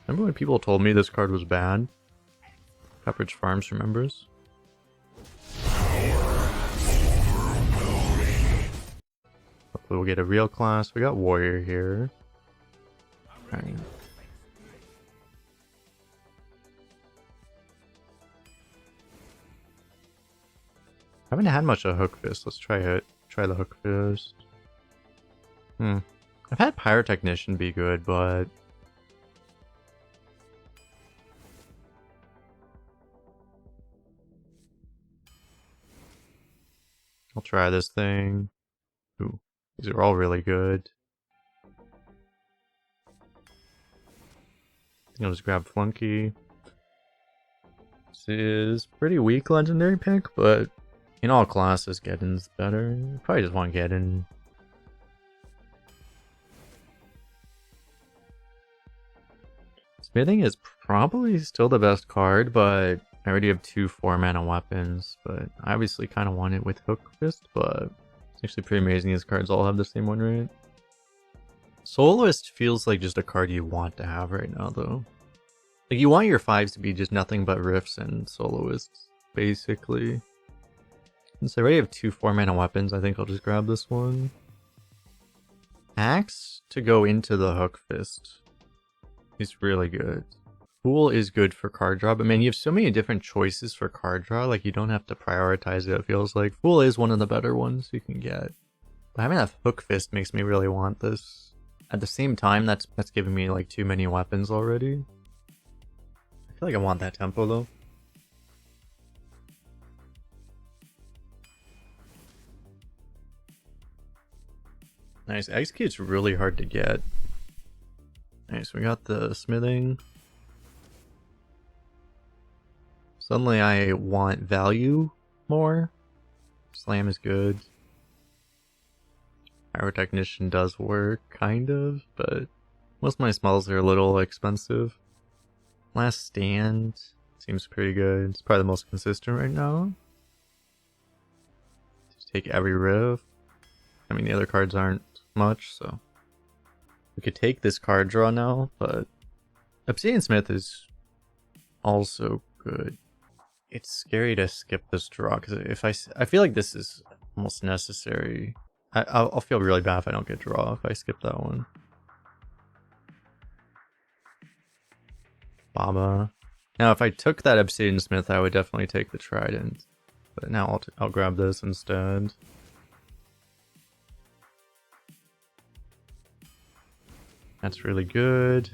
Remember when people told me this card was bad? Pepperidge Farms remembers. Hopefully we'll get a real class. We got Warrior here. Okay. Haven't had much of Hook Fist. Let's try it. Try the Hook Fist. I've had Pyrotechnician be good, but I'll try this thing. Ooh, these are all really good. I think I'll just grab Flunky. This is pretty weak legendary pick, but in all classes, Geddon's better. Probably just want Geddon. Smithing is probably still the best card, but I already have 2 4-mana weapons. But I obviously kind of want it with Hook Fist, but it's actually pretty amazing these cards all have the same one rate. Soloist feels like just a card you want to have right now, though. Like, you want your 5s to be just nothing but Riffs and Soloists, basically. Since I already have 2 4-mana weapons, I think I'll just grab this one. Axe to go into the Hook Fist is really good. Fool is good for card draw, but man, you have so many different choices for card draw, like you don't have to prioritize it, it feels like. Fool is one of the better ones you can get. But having that Hook Fist makes me really want this. At the same time, that's giving me like too many weapons already. I feel like I want that tempo though. Nice, Execute's really hard to get. Nice, we got the smithing. Suddenly I want value more. Slam is good. Pyrotechnician does work, kind of, but most of my smells are a little expensive. Last Stand seems pretty good. It's probably the most consistent right now. Just take every riff. I mean, the other cards aren't much, so we could take this card draw now, but Obsidian Smith is also good. It's scary to skip this draw because if I feel like this is almost necessary. I'll feel really bad if I don't get draw if I skip that one. Baba. Now, if I took that Obsidian Smith, I would definitely take the Trident, but now I'll grab this instead. That's really good.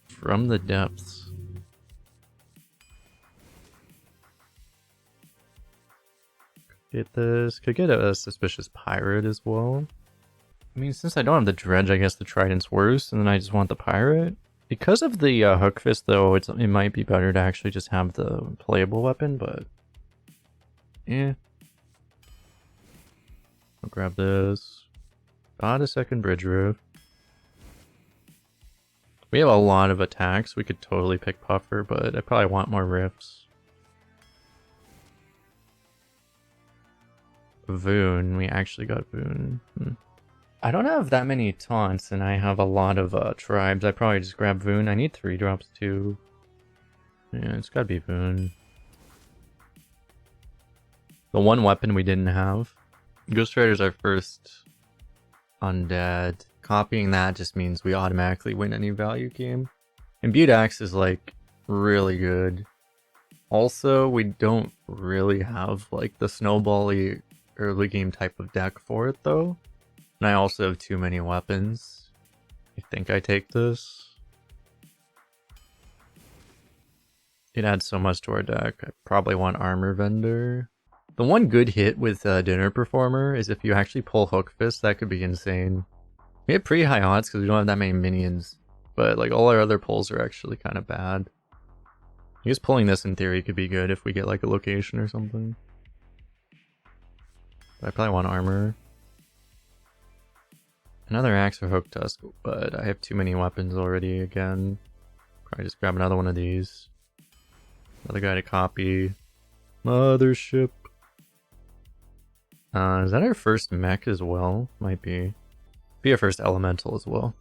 From the Depths. Get this. Could get a Suspicious Pirate as well. I mean, since I don't have the Dredge, I guess the Trident's worse, and then I just want the Pirate. Because of the Hook Fist, though, it might be better to actually just have the playable weapon, but yeah. I'll grab this. Got a second Bridge Roof. We have a lot of attacks. We could totally pick Puffer, but I probably want more Riffs. Voone. We actually got Voone. I don't have that many taunts, and I have a lot of tribes. I probably just grab Voone. I need 3 drops too. Yeah, it's gotta be Voone. The one weapon we didn't have. Ghost Rider's our first undead. Copying that just means we automatically win any value game. Imbued Axe is like really good. Also, we don't really have like the snowbally early game type of deck for it though. And I also have too many weapons. I think I take this. It adds so much to our deck. I probably want Armor Vendor. The one good hit with Dinner Performer is if you actually pull Hook Fist, that could be insane. We have pretty high odds because we don't have that many minions, but like all our other pulls are actually kind of bad. I guess pulling this in theory could be good if we get like a location or something. But I probably want armor. Another axe or hook tusk, but I have too many weapons already again. Probably just grab another one of these. Another guy to copy. Mothership. Is that our first mech as well? Might be. Be our first elemental as well.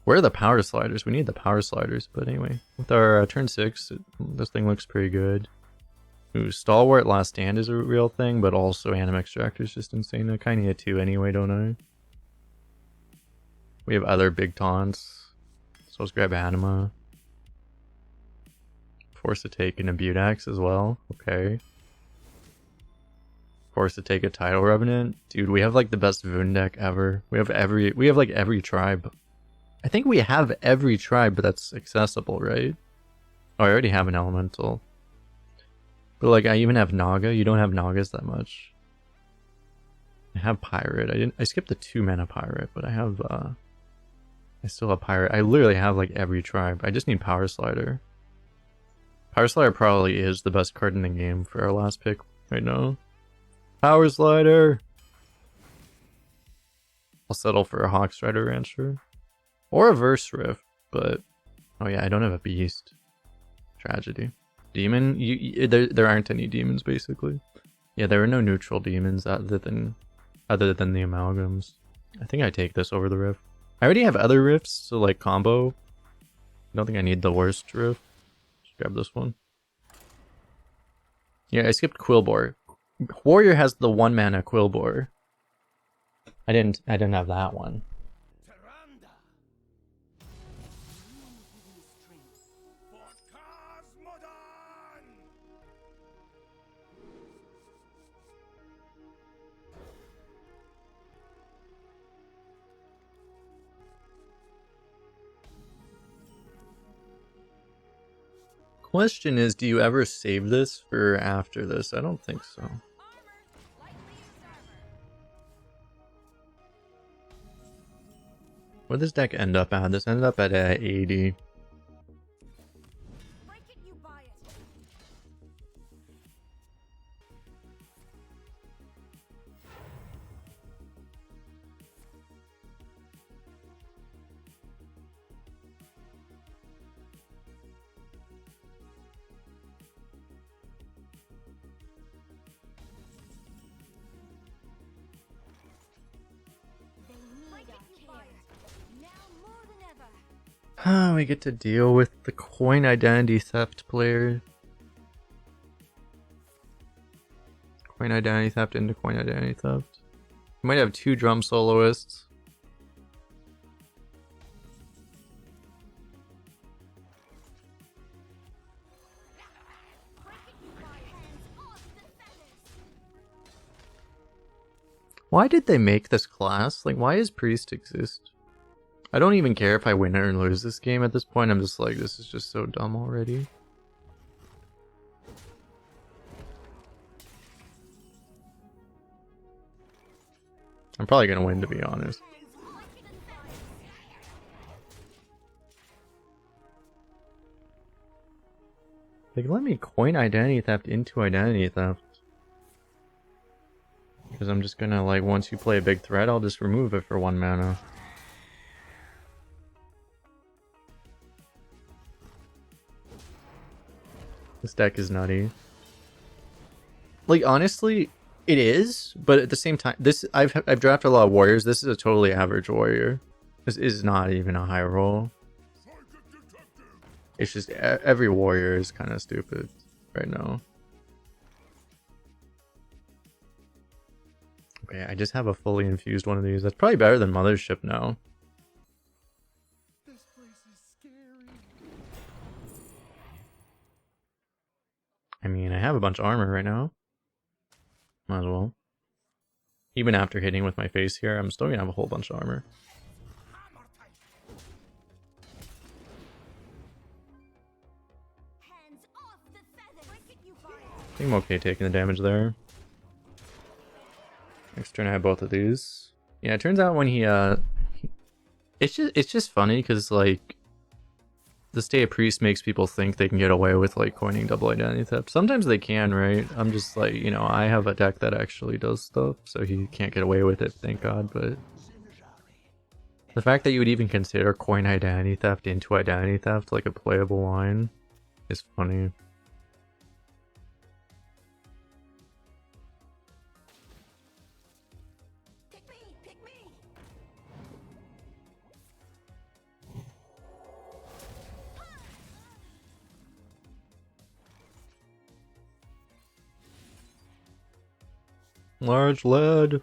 Where are the power sliders? We need the power sliders. But anyway, with our turn 6, this thing looks pretty good. Ooh, Stalwart Last Stand is a real thing, but also Anim Extractor is just insane. I kind of hit 2 anyway, don't I? We have other big taunts. So let's grab Anima. Force to take an Imbue Axe as well. Okay. Force to take a Tidal Revenant. Dude, we have like the best Voone deck ever. We have like every tribe. I think we have every tribe that's accessible, right? Oh, I already have an Elemental. But like I even have Naga. You don't have Nagas that much. I have Pirate. I skipped the 2 mana Pirate, but I still have Pirate. I literally have like every tribe. I just need Power Slider. Power Slider probably is the best card in the game for our last pick right now. Power Slider! I'll settle for a Hawkstrider Rancher. Or a Verse Rift, but... Oh yeah, I don't have a Beast. Tragedy. Demon? There aren't any demons, basically. Yeah, there are no neutral demons other than the Amalgams. I think I take this over the Rift. I already have other Rifts, so like combo. I don't think I need the worst Rift. Just grab this one. Yeah, I skipped Quillbore. Warrior has the 1 mana Quillbore. I didn't have that one. Question is, do you ever save this for after this? I don't think so. Where does this deck end up at? This ended up at 80. We get to deal with the coin identity theft player. Coin identity theft into coin identity theft. We might have 2 drum soloists. Why did they make this class? Like, why does Priest exist? I don't even care if I win or lose this game at this point. I'm just like, this is just so dumb already. I'm probably gonna win, to be honest. Like, let me coin identity theft into identity theft. Because I'm just gonna, like, once you play a big threat, I'll just remove it for 1 mana. This deck is nutty. Like, honestly, it is, but at the same time, I've drafted a lot of warriors. This is a totally average warrior. This is not even a high roll. It's just every warrior is kind of stupid right now. Okay, I just have a fully infused one of these. That's probably better than Mothership now. This place is scary. I mean, I have a bunch of armor right now. Might as well. Even after hitting with my face here, I'm still gonna have a whole bunch of armor. I think I'm okay taking the damage there. Next turn I have both of these. Yeah, it turns out when it's just funny because like the State of Priest makes people think they can get away with like coining double identity theft. Sometimes they can, right? I'm just like, you know, I have a deck that actually does stuff, so he can't get away with it, thank God. But the fact that you would even consider coin identity theft into identity theft like a playable line is funny. Large lead.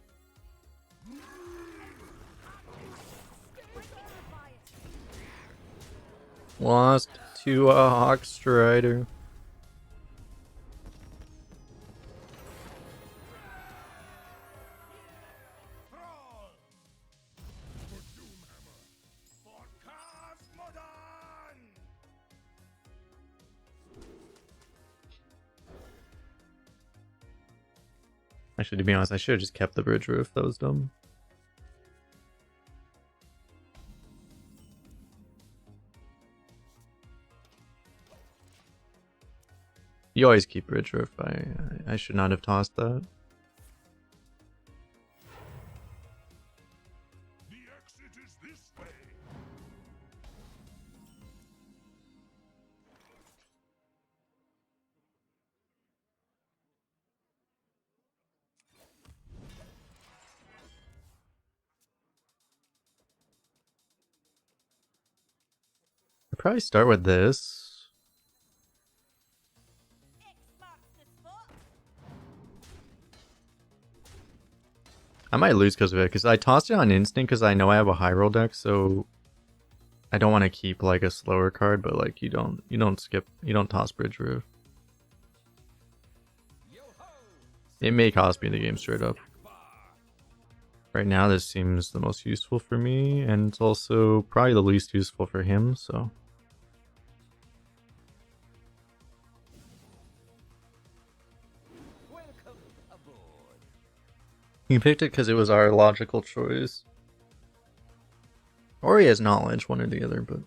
Lost to a Hawk Strider. Actually, to be honest, I should have just kept the bridge roof. That was dumb. You always keep bridge roof. I should not have tossed that. The exit is this way. I'd probably start with this. I might lose because of it, because I tossed it on instinct because I know I have a high roll deck, so I don't want to keep like a slower card, but like you don't toss bridge roof. It may cost me the game straight up. Right now this seems the most useful for me, and it's also probably the least useful for him, so. He picked it because it was our logical choice. Or he has knowledge, one or the other, but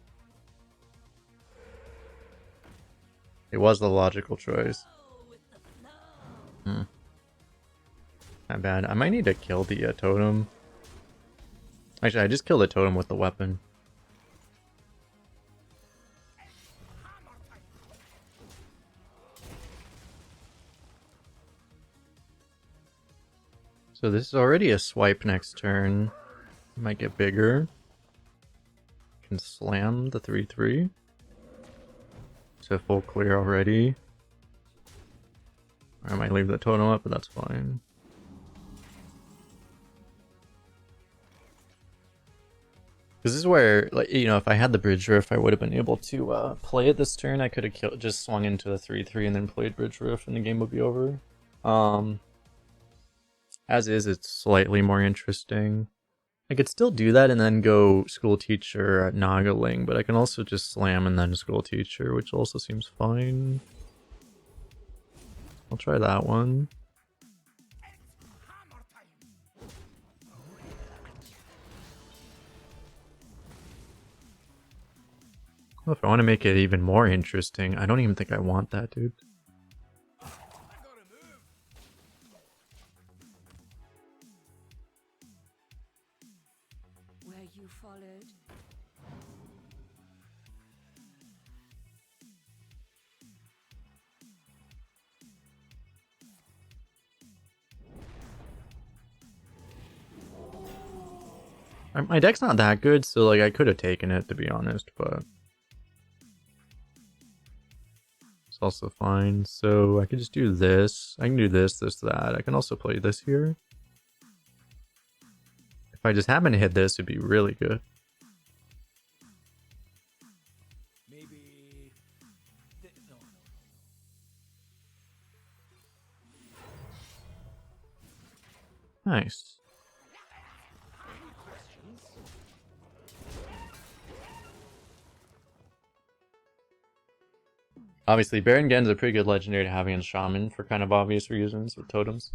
it was the logical choice. Not bad. I might need to kill the totem. Actually, I just killed the totem with the weapon. So this is already a swipe next turn. Might get bigger. Can slam the 3/3. So full clear already. Or I might leave the totem up, but that's fine. This is where, like, you know, if I had the bridge roof, I would have been able to play it this turn. I could have just swung into the 3/3 and then played bridge roof, and the game would be over. As is, it's slightly more interesting. I could still do that and then go school teacher at Nagaling, but I can also just slam and then school teacher, which also seems fine. I'll try that one. Well, if I want to make it even more interesting, I don't even think I want that, dude. Where you followed. My deck's not that good, so like I could have taken it, to be honest, but it's also fine. So I could just do this. I can do this, that. I can also play this here. If I just happen to hit this, it'd be really good. Maybe. No. Nice. Obviously, Baron Gen's a pretty good legendary to have against Shaman for kind of obvious reasons with totems.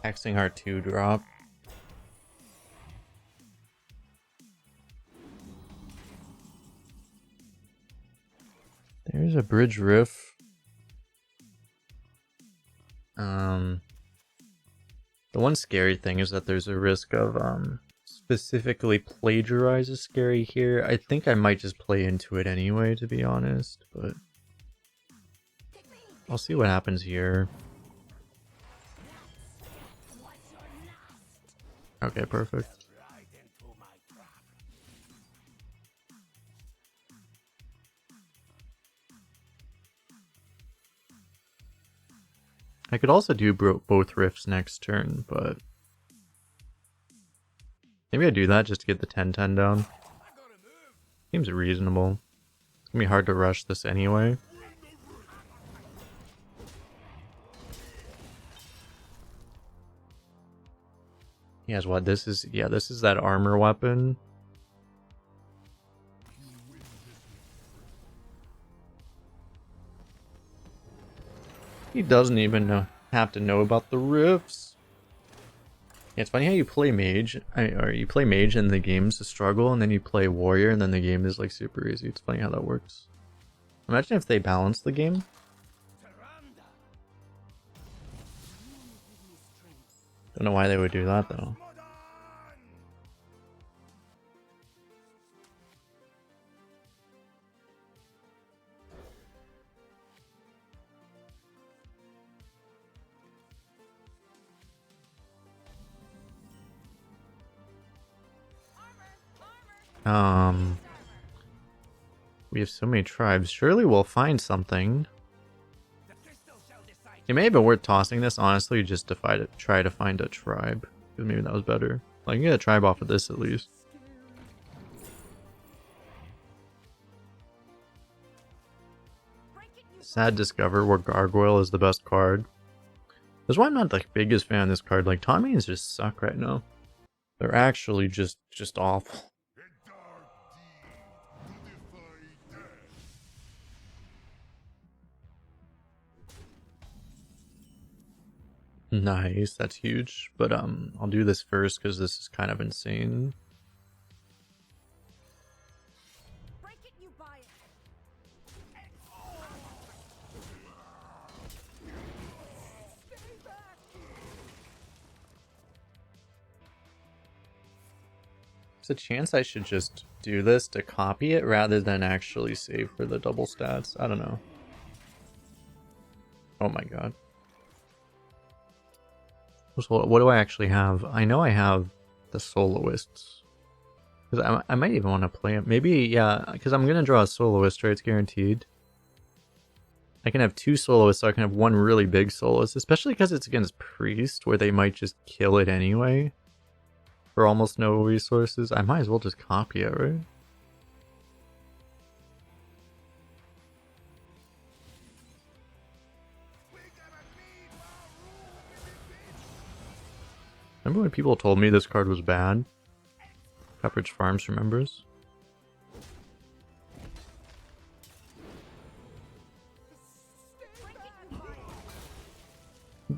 Hexing our 2-drop. There's a bridge riff. The one scary thing is that there's a risk of specifically plagiarize is scary here. I think I might just play into it anyway, to be honest, but I'll see what happens here. Okay, perfect. I could also do both rifts next turn, but maybe I do that just to get the 10-10 down. Seems reasonable. It's gonna be hard to rush this anyway. He has what? This is, yeah, this is that armor weapon. He doesn't even have to know about the rifts. Yeah, it's funny how you play mage, or you play mage and the game's a struggle, and then you play warrior and then the game is like super easy. It's funny how that works. Imagine if they balance the game. Don't know why they would do that though. We have so many tribes. Surely we'll find something. It may have been worth tossing this, honestly, just to try to find a tribe. Because maybe that was better. Like, I can get a tribe off of this at least. Sad discover where Gargoyle is the best card. That's why I'm not the biggest fan of this card. Like, Tommies just suck right now. They're actually just awful. Nice, that's huge. But I'll do this first because this is kind of insane. There's a chance I should just do this to copy it rather than actually save for the double stats. I don't know. Oh my god. So what do I actually have? I know I have the soloists. Because I might even want to play it. Maybe, yeah, because I'm going to draw a soloist, right? It's guaranteed. I can have two soloists, so I can have one really big soloist. Especially because it's against Priest, where they might just kill it anyway. For almost no resources. I might as well just copy it, right? Remember when people told me this card was bad? Pepperidge Farms remembers.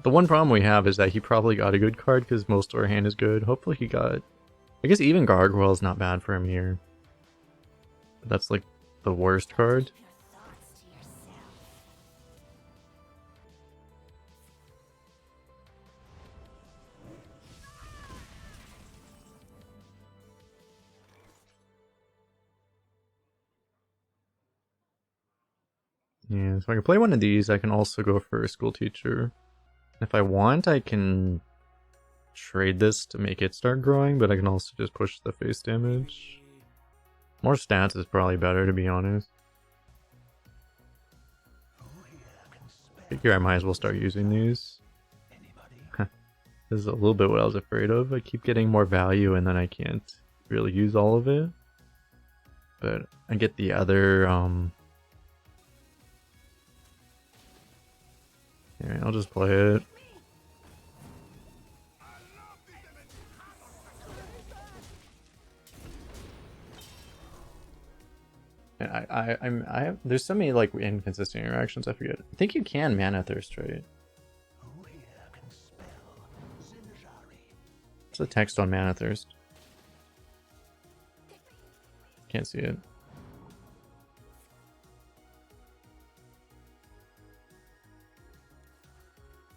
The one problem we have is that he probably got a good card because most of our hand is good. Hopefully he got... I guess even Gargoyle is not bad for him here. But that's like the worst card. Yeah, so I can play one of these. I can also go for a school teacher. If I want, I can trade this to make it start growing, but I can also just push the face damage. More stats is probably better, to be honest. Figure I might as well start using these. This is a little bit what I was afraid of. I keep getting more value and then I can't really use all of it. But I get the other... Alright, I'll just play it. And I have, there's so many like inconsistent interactions, I forget. I think you can mana thirst, right? What's the text on mana thirst? Can't see it.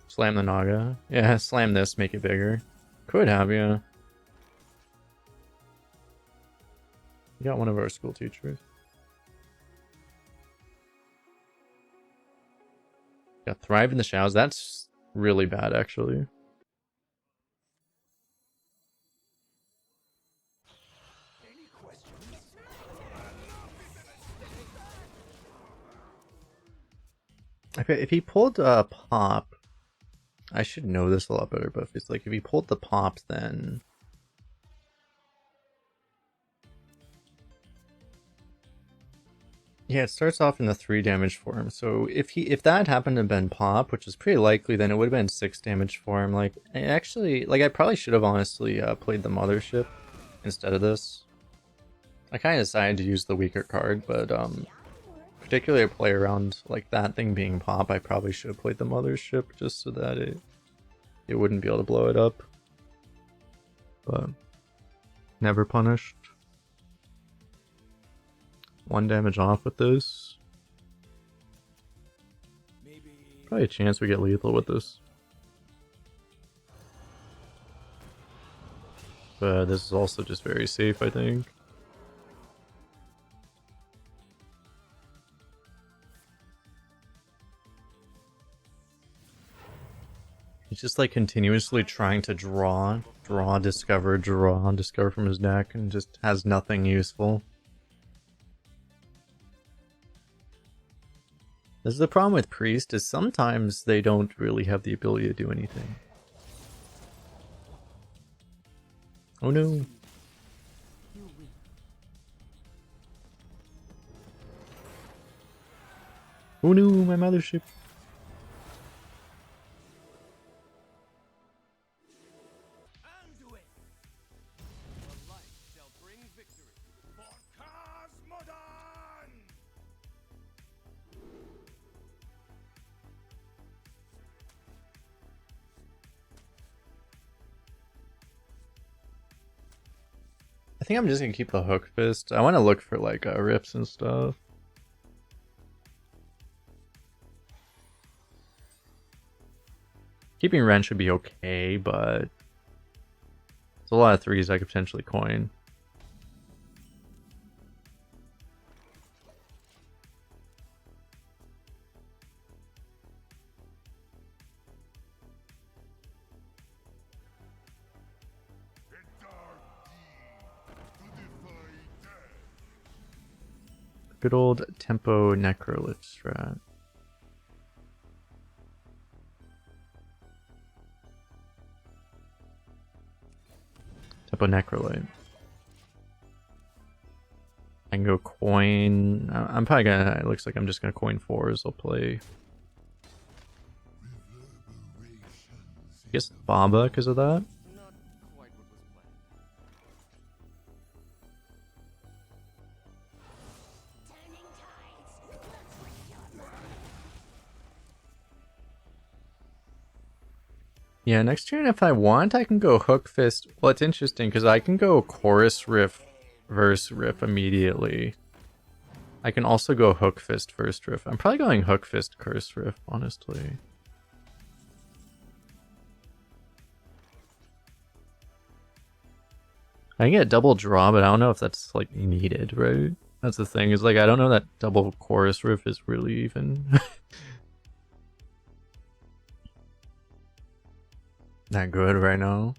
Slam the Naga. Yeah, slam this, make it bigger. Could have, yeah. We got one of our school teachers. Yeah, Thrive in the Shadows. That's really bad, actually. If he pulled a Pop, I should know this a lot better, but if it's like if he pulled the pop, then yeah, it starts off in the 3 damage form. So if that happened to have been pop, which is pretty likely, then it would have been 6 damage form. Like actually, like I probably should have honestly played the mothership instead of this. I kind of decided to use the weaker card, but particularly a play around like that thing being pop, I probably should have played the mothership just so that it wouldn't be able to blow it up. But never punished. 1 damage off with this. Probably a chance we get lethal with this. But this is also just very safe, I think. He's just like continuously trying to draw, discover from his deck, and just has nothing useful. This is the problem with Priest, is sometimes they don't really have the ability to do anything. Oh no. Oh no, my mothership. I think I'm just gonna keep the hook fist. I want to look for like rips and stuff. Keeping Ren should be okay, but there's a lot of 3s I could potentially coin. Good old tempo necrolich strat. Tempo necrolite. I can go coin. I'm probably gonna. It looks like I'm just gonna coin 4s. I'll play. I guess Baba because of that. Yeah, next turn if I want, I can go Hook Fist. Well, it's interesting because I can go Chorus Riff, Verse Riff immediately. I can also go Hook Fist, First Riff. I'm probably going Hook Fist, Curse Riff, honestly. I can get double draw, but I don't know if that's like needed, right? That's the thing, is like I don't know that double Chorus Riff is really even that good right now.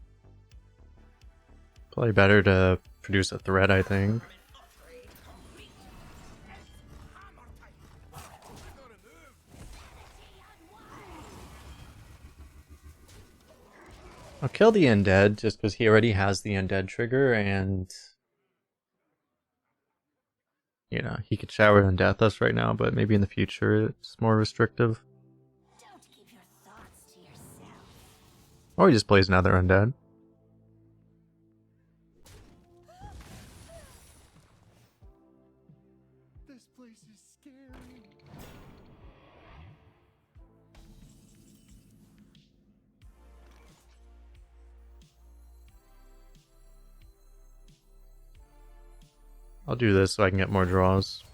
Probably better to produce a threat, I think. I'll kill the undead just because he already has the undead trigger, and you know, he could shower and death us right now, but maybe in the future it's more restrictive. Or he just plays another undead. This place is scary. I'll do this so I can get more draws.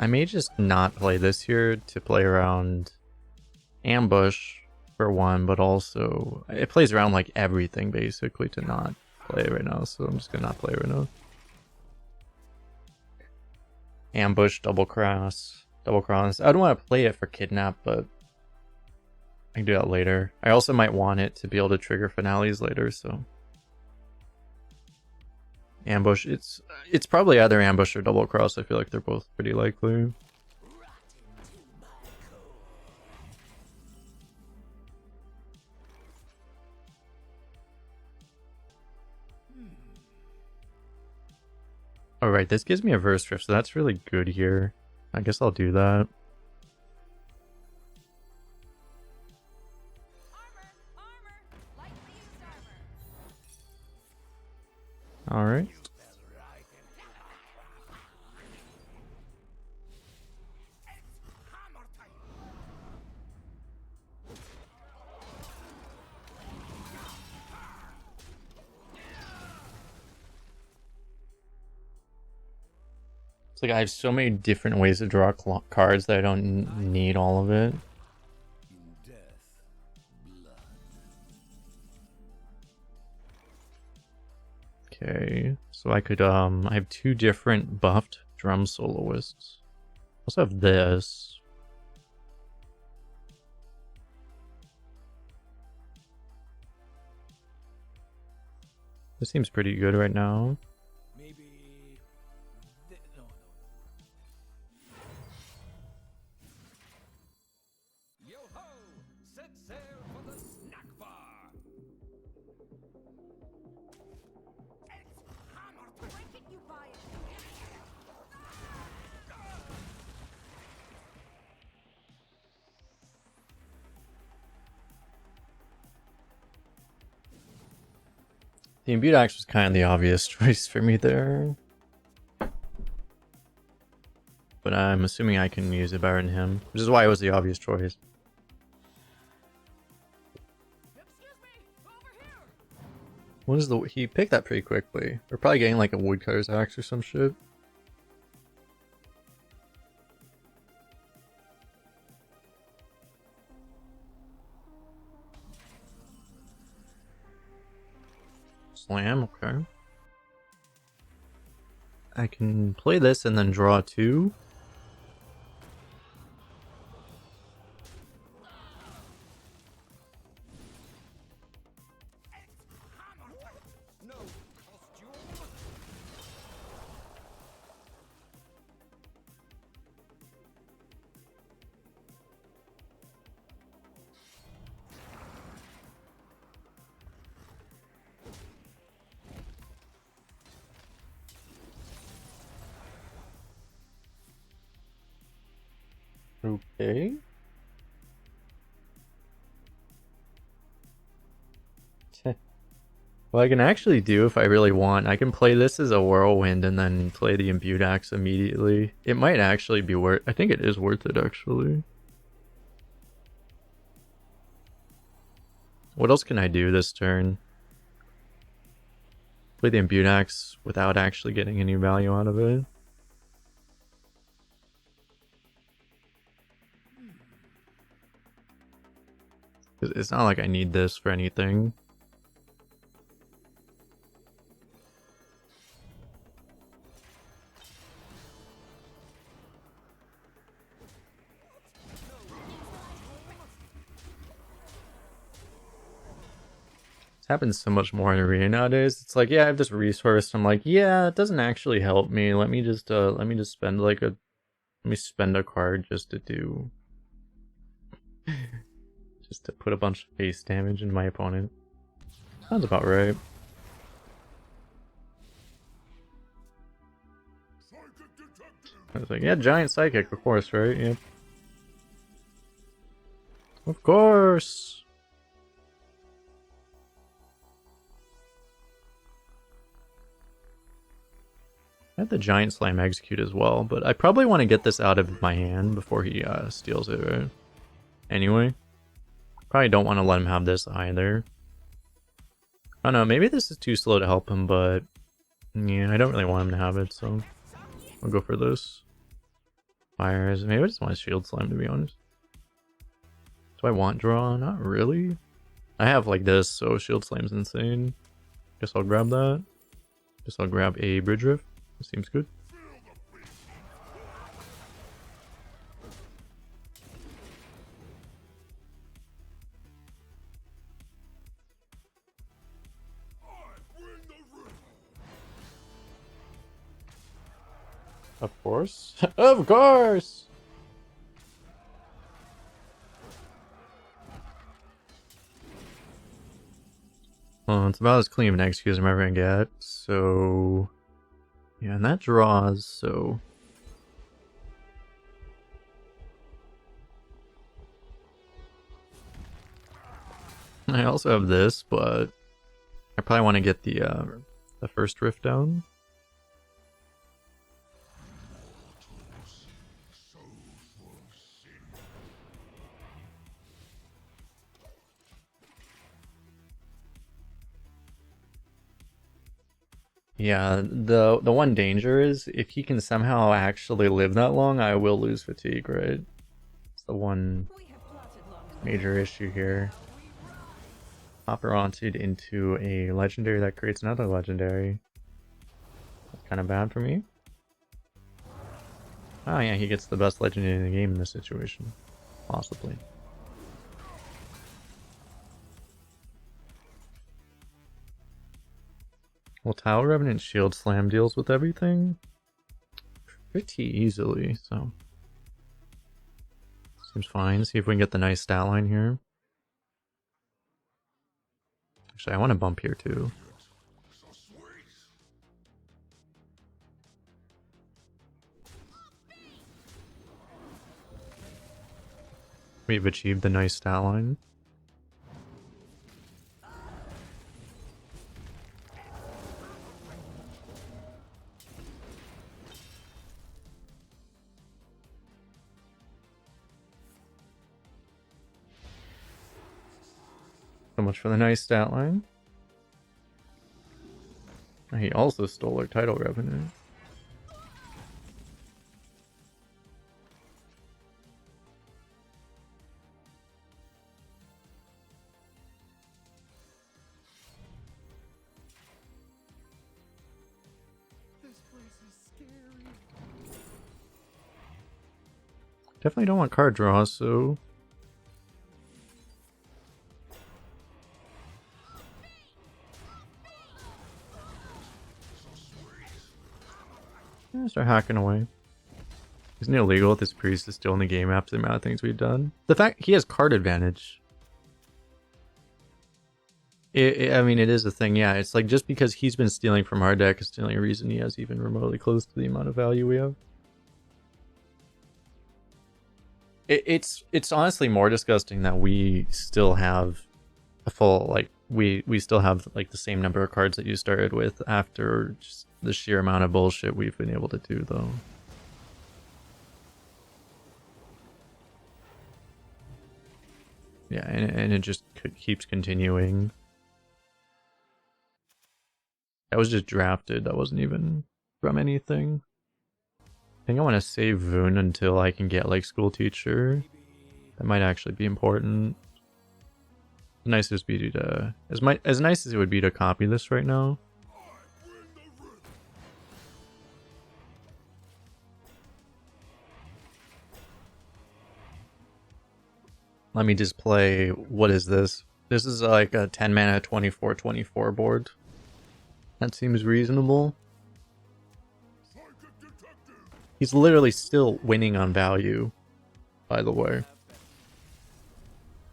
I may just not play this here to play around Ambush for one, but also it plays around like everything basically to not play right now, so I'm just gonna not play right now. Ambush, double cross. I don't want to play it for Kidnap, but I can do that later. I also might want it to be able to trigger finales later, so Ambush. It's probably either ambush or double cross. I feel like they're both pretty likely. Alright, this gives me a verse drift, so that's really good here. I guess I'll do that. Alright. It's like I have so many different ways to draw cards that I don't need all of it. Okay, so I could I have two different buffed drum soloists. I also have this. This seems pretty good right now. Maybe. No, no. Yo ho! Set sail for the snack bar. It's hammer time. Why can't you buy it? The imbued axe was kind of the obvious choice for me there. But I'm assuming I can use it better than him, which is why it was the obvious choice. Excuse me, over here. What is the... He picked that pretty quickly. We're probably getting like a woodcutter's axe or some shit. Slam, okay. I can play this and then draw two. No costume. Okay. What I can actually do if I really want, I can play this as a whirlwind and then play the imbued axe immediately. It might actually be worth, I think it is worth it actually. What else can I do this turn? Play the imbued axe without actually getting any value out of it. It's not like I need this for anything. This happens so much more in Arena nowadays. It's like, yeah, I have this resource. I'm like, yeah, it doesn't actually help me. Let me just spend like a, let me spend a card just to do, just to put a bunch of base damage into my opponent. Sounds about right. Psychic detective. I was like, yeah, giant psychic, of course, right? Yep. Of course. I had the giant slam execute as well, but I probably want to get this out of my hand before he steals it, right? Anyway, probably don't want to let him have this either. I don't know, maybe this is too slow to help him, but yeah, I don't really want him to have it, so I'll go for this. Fires. Maybe I just want to shield slam, to be honest. Do I want draw? Not really. I have like this, so shield slam's insane. Guess I'll grab that. Guess I'll grab a bridge rift. Seems good. Of course. Of course! Well, it's about as clean of an XQ as I'm ever gonna get, so... Yeah, and that draws, so... I also have this, but... I probably want to get the first rift down. Yeah, the one danger is if he can somehow actually live that long, I will lose fatigue, right? It's the one We have plotted long enough. major issue here. Operated into a legendary that creates another legendary. That's kind of bad for me. Oh yeah, he gets the best legendary in the game in this situation. Possibly. Well, Tower Revenant Shield Slam deals with everything pretty easily, so... Seems fine. See if we can get the nice stat line here. Actually, I want to bump here too. We've achieved the nice stat line. So much for the nice stat line. He also stole our title revenue. This place is scary. Definitely don't want card draws, so... Yeah, start hacking away. Isn't it illegal if this priest is still in the game after the amount of things we've done? The fact he has card advantage. I mean, it is a thing, yeah. It's like just because he's been stealing from our deck is the only reason he has even remotely close to the amount of value we have. It's honestly more disgusting that we still have a full, like, we still have like the same number of cards that you started with after just the sheer amount of bullshit we've been able to do, though. Yeah, and it just keeps continuing. That was just drafted. That wasn't even from anything. I think I want to save Voone until I can get like school teacher. That might actually be important. The nicest be to as nice as it would be to copy this right now. Let me just play. What is this? This is like a 10 mana 24/24 board. That seems reasonable. He's literally still winning on value, by the way.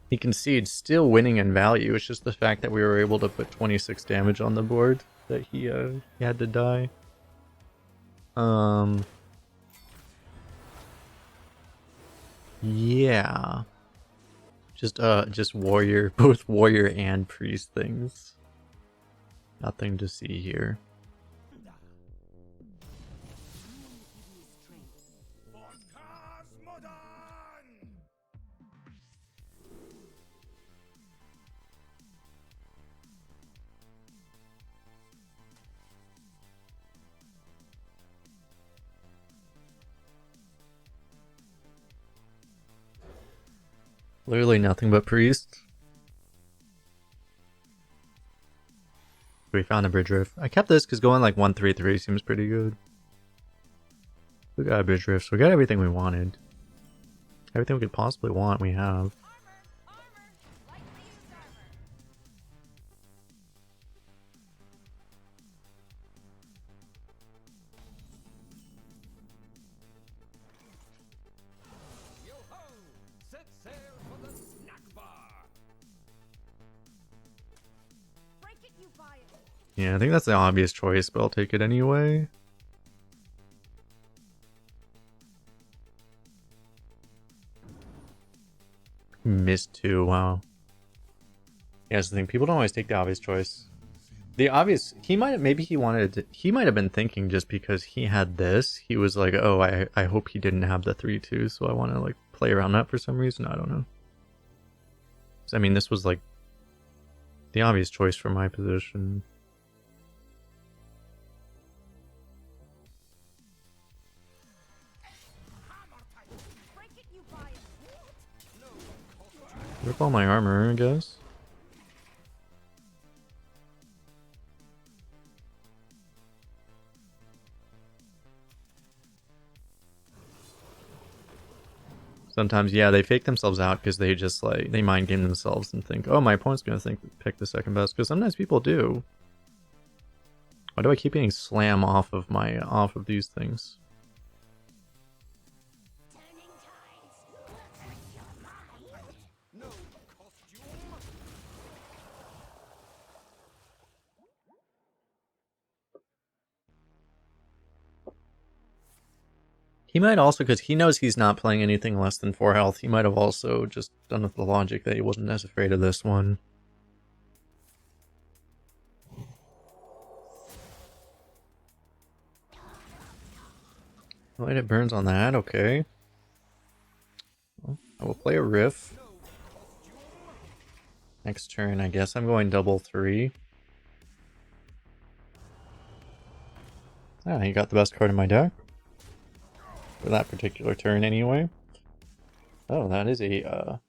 He concedes, still winning in value. It's just the fact that we were able to put 26 damage on the board that he had to die. Yeah. Just warrior, both warrior and priest things. Nothing to see here. Literally nothing but priest. We found a bridge rift. I kept this because going like 1-3-3 seems pretty good. We got a bridge rift, so we got everything we wanted. Everything we could possibly want, we have. Yeah, I think that's the obvious choice, but I'll take it anyway. Missed 2, wow. Yeah, that's the thing. People don't always take the obvious choice. The obvious, he might have, maybe he wanted to, he might have been thinking just because he had this, he was like, oh, I hope he didn't have the 3-2, so I want to like play around that for some reason. I don't know. I mean, this was like the obvious choice for my position. Break it, you buy it. Rip all my armor, I guess. Sometimes, yeah, they fake themselves out because they just like, they mind game themselves and think, oh, my opponent's gonna pick the second best, because sometimes people do. Why do I keep getting slam off of these things? No costume. He might also, because he knows he's not playing anything less than 4 health, he might have also just done with the logic that he wasn't as afraid of this one. Light it burns on that, okay. Well, I will play a riff. Next turn, I guess I'm going double 3. Ah, he got the best card in my deck. For that particular turn, anyway. Oh, that is a,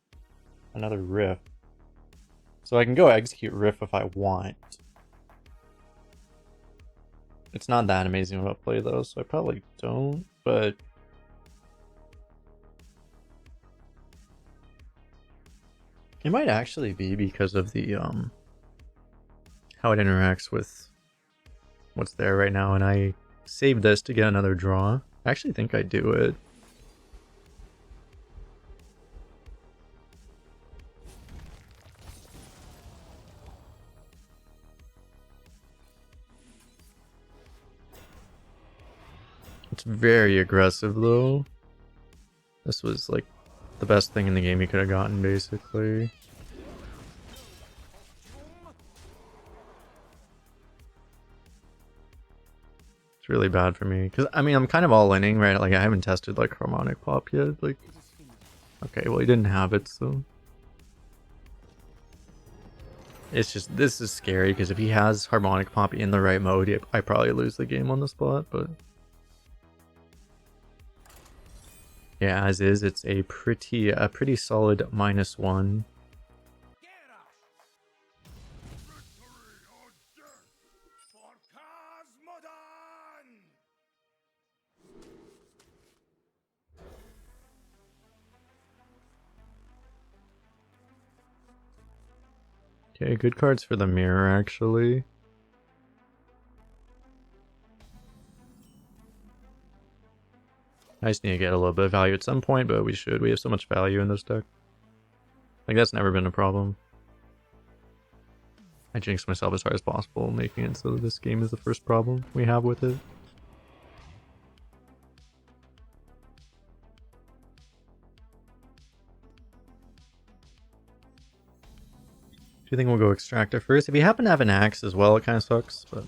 another riff. So I can go execute riff if I want. It's not that amazing of a play, though, so I probably don't, but... It might actually be because of the, how it interacts with what's there right now, and I saved this to get another draw. I actually think I do it. It's very aggressive, though. This was, like, the best thing in the game you could have gotten, basically. It's really bad for me. Because, I mean, I'm kind of all-inning, right? Like, I haven't tested, like, Harmonic Pop yet. Like, okay, well, he didn't have it, so... It's just, this is scary, because if he has Harmonic Pop in the right mode, I probably lose the game on the spot, but... Yeah, as is, it's a pretty solid -1. Get us. Victory or death for Cosmodan. Okay, good cards for the mirror, actually. I just need to get a little bit of value at some point, but we should. We have so much value in this deck. Like, that's never been a problem. I jinxed myself as hard as possible, making it so that this game is the first problem we have with it. Do you think we'll go Extractor first? If you happen to have an axe as well, it kind of sucks, but...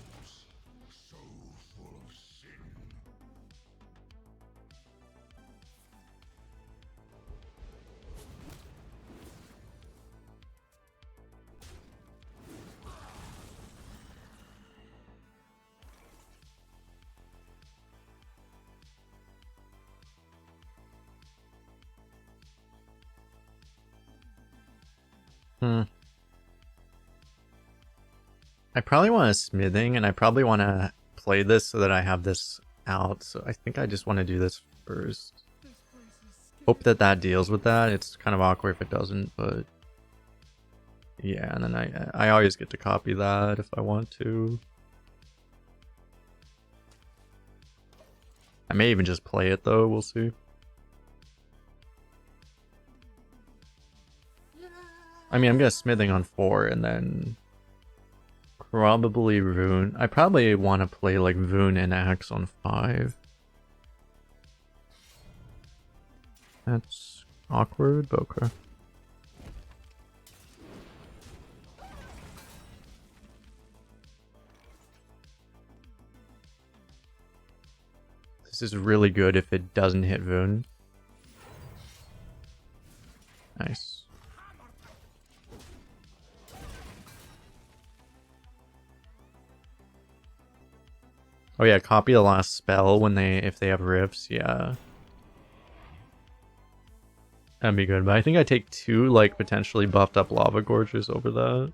I probably want a smithing, and I probably want to play this so that I have this out. So I think I just want to do this first. Hope that that deals with that. It's kind of awkward if it doesn't, but yeah. And then I always get to copy that if I want to. I may even just play it though. We'll see. I mean, I'm gonna smithing on 4 and then Probably Voone. I probably want to play like Voone and Axe on 5. That's awkward, but okay. This is really good if it doesn't hit Voone. Nice. Oh yeah, copy the last spell when if they have rifts, yeah. That'd be good, but I think I take 2 like potentially buffed up lava gorges over that.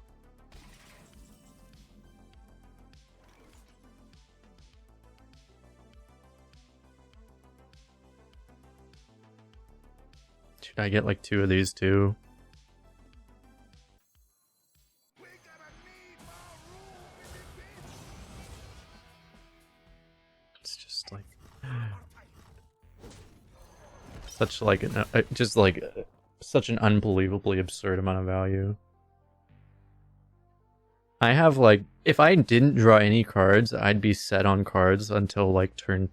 Should I get like 2 of these too? It's just like such like an just like such an unbelievably absurd amount of value. I have like, if I didn't draw any cards, I'd be set on cards until like turn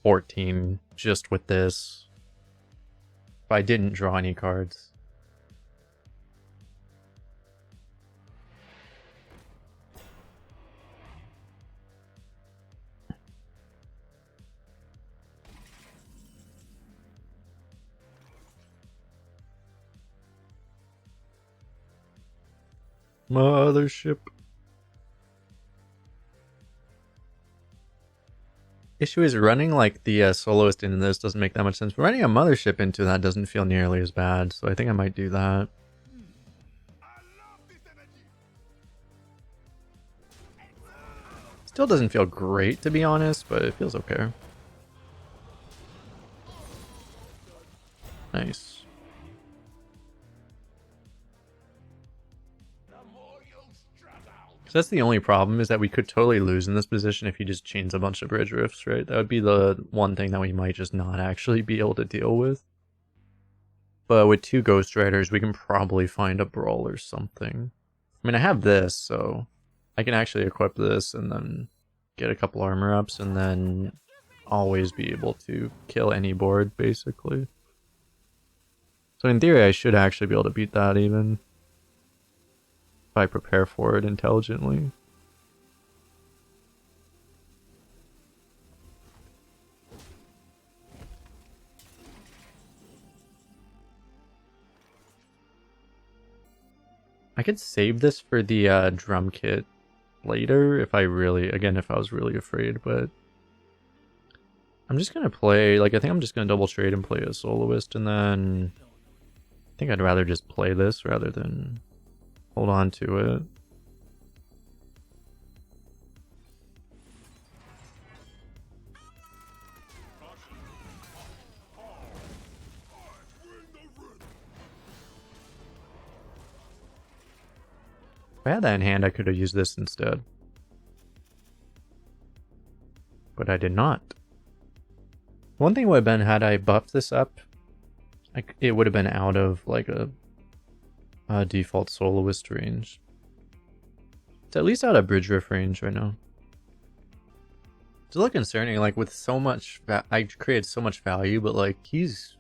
14 just with this. If I didn't draw any cards. Mothership. Issue is running like the soloist into this doesn't make that much sense, but running a mothership into that doesn't feel nearly as bad, so I think I might do that. Still doesn't feel great, to be honest, but it feels okay. Nice. That's the only problem, is that we could totally lose in this position if he just chains a bunch of bridge rifts, right? That would be the one thing that we might just not actually be able to deal with. But with 2 Ghost Riders, we can probably find a brawl or something. I mean, I have this, so I can actually equip this and then get a couple armor ups and then always be able to kill any board, basically. So in theory, I should actually be able to beat that even. If I prepare for it intelligently. I could save this for the drum kit later if I really, again, if I was really afraid, but I'm just gonna play, like, I think I'm just gonna double trade and play a soloist, and then I think I'd rather just play this rather than hold on to it. If I had that in hand, I could have used this instead. But I did not. One thing would have been, had I buffed this up, it would have been out of like a default soloist range. It's at least out of bridge riff range right now. It's a little concerning, like with so much, I created so much value, but like he's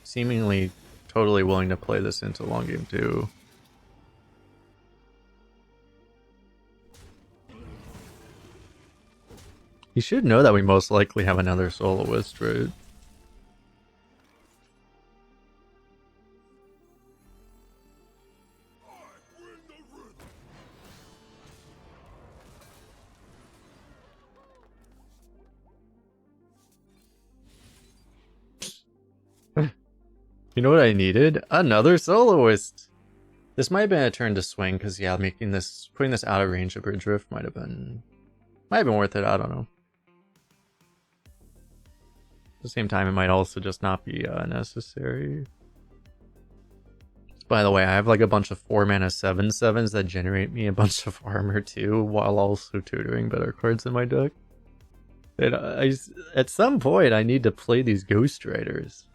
seemingly totally willing to play this into long game too. You should know that we most likely have another soloist, right? You know what I needed? Another soloist! This might have been a turn to swing, because yeah, putting this out of range of bridge rift might have been worth it, I don't know. At the same time, it might also just not be necessary. By the way, I have like a bunch of 4-mana 7/7s that generate me a bunch of armor too, while also tutoring better cards in my deck. And at some point, I need to play these Ghost Riders.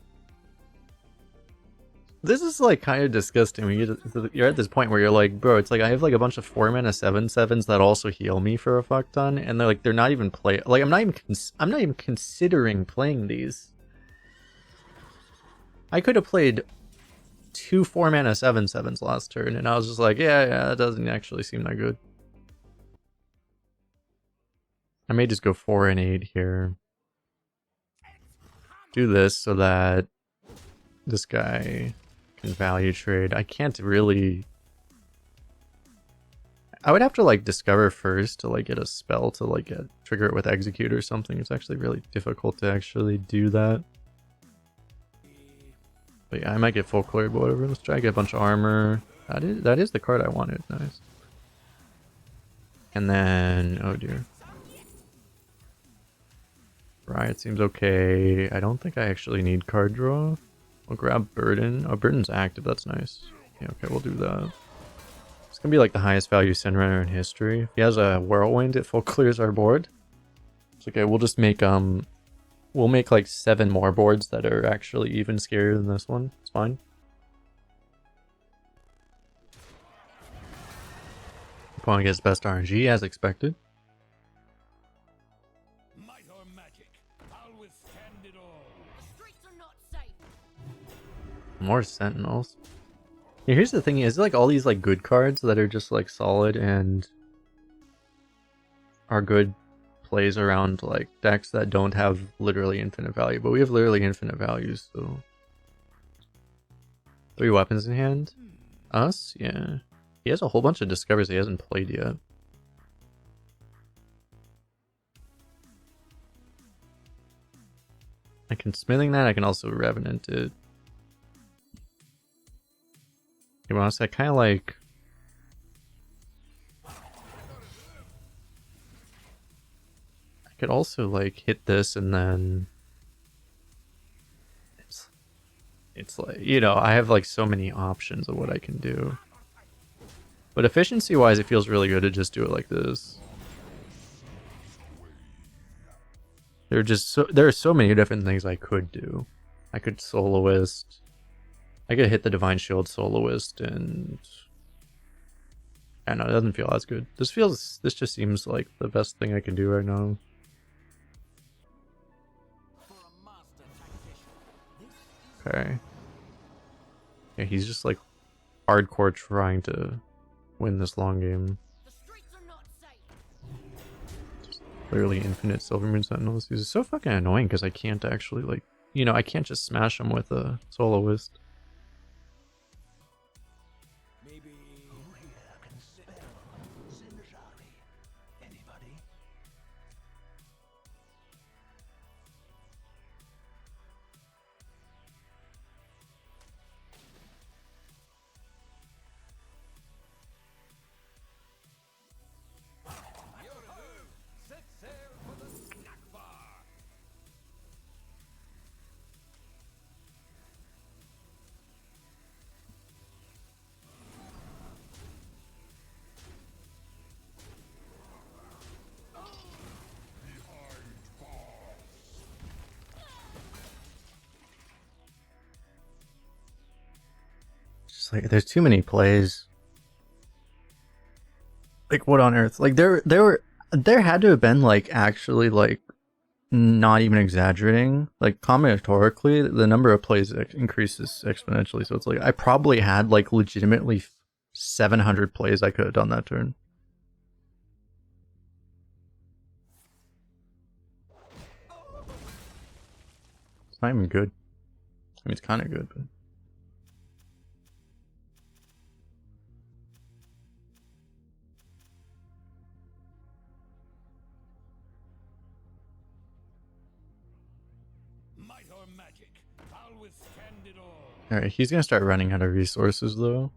This is like kind of disgusting. You're at this point where you're like, bro, it's like I have like a bunch of 4-mana 7/7s that also heal me for a fuck ton, and they're not even like I'm not even considering playing these. I could have played 2 4-mana 7/7s last turn, and I was just like, yeah, that doesn't actually seem that good. I may just go 4 and 8 here. Do this so that this guy can value trade. I can't really... I would have to like discover first to like get a spell to like trigger it with execute or something. It's actually really difficult to actually do that. But yeah, I might get full cleared, but whatever. Let's try to get a bunch of armor. That is the card I wanted. Nice. And then, oh dear. Riot seems okay. I don't think I actually need card draw. I'll grab Burden. Oh, Burden's active. That's nice. Yeah, okay, we'll do that. It's gonna be like the highest value Sin Runner in history. If he has a Whirlwind, it full clears our board. It's okay. We'll just make we'll make like 7 more boards that are actually even scarier than this one. It's fine. Opponent gets best RNG as expected. Might or magic, I'll withstand it all. The streets are not safe. More Sentinels. Yeah, here's the thing: is like all these like good cards that are just like solid and are good plays around like decks that don't have literally infinite value, but we have literally infinite values. So 3 weapons in hand. Us, yeah. He has a whole bunch of discoveries he hasn't played yet. I can smithing that. I can also revenant it. To be honest, I kind of like. I could also like hit this and then. It's like, you know, I have like so many options of what I can do. But efficiency wise, it feels really good to just do it like this. There are so many different things I could do. I could soloist. I could hit the Divine Shield soloist, and I don't know, it doesn't feel as good. This just seems like the best thing I can do right now. Okay. Yeah, he's just like hardcore trying to win this long game. The streets are not safe. Just literally infinite Silver Moon Sentinels. These are so fucking annoying because I can't actually like, you know, I can't just smash them with a soloist. Maybe. Who here can spell Menagerie? Anybody? Yo-ho! Set sail for the snack bar. Just like there's too many plays. Like what on earth? Like there had to have been like actually like not even exaggerating. Like combinatorically, the number of plays increases exponentially. So it's like I probably had like legitimately 700 plays I could have done that turn. It's not even good. I mean, it's kind of good, but. Might or magic, I'll withstand it all. Alright, he's gonna start running out of resources though.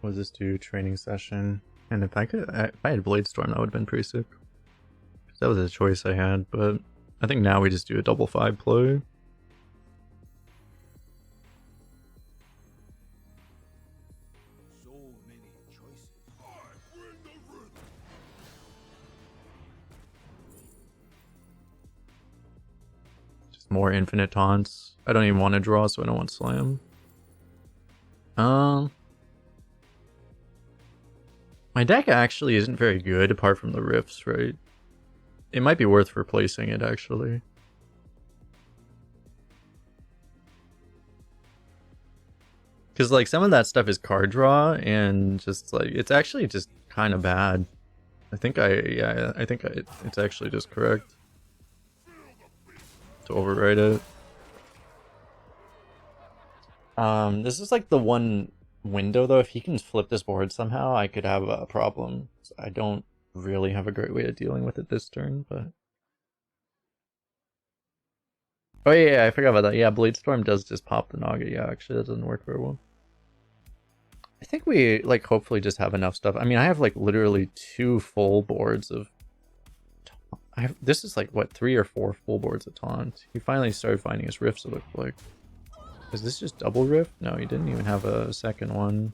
What does this do? Training session. And if I had Blade Storm, that would have been pretty sick. That was a choice I had, but I think now we just do a double 5 play. more infinite taunts. I don't even want to draw, so I don't want slam. My deck actually isn't very good apart from the rifts, right? It might be worth replacing it actually. Because like some of that stuff is card draw and just like it's actually just kind of bad. I think it's actually just correct to overwrite it. This is like the one window though. If he can flip this board somehow, I could have a problem. So I don't really have a great way of dealing with it this turn, but oh yeah, I forgot about that. Yeah, Blade Storm does just pop the Naga. Yeah, actually that doesn't work very well. I think we like hopefully just have enough stuff. I mean, I have like literally 2 full boards of this is like what 3 or 4 full boards of taunt. He finally started finding his rifts, it looked like. Is this just double rift? No, he didn't even have a second one.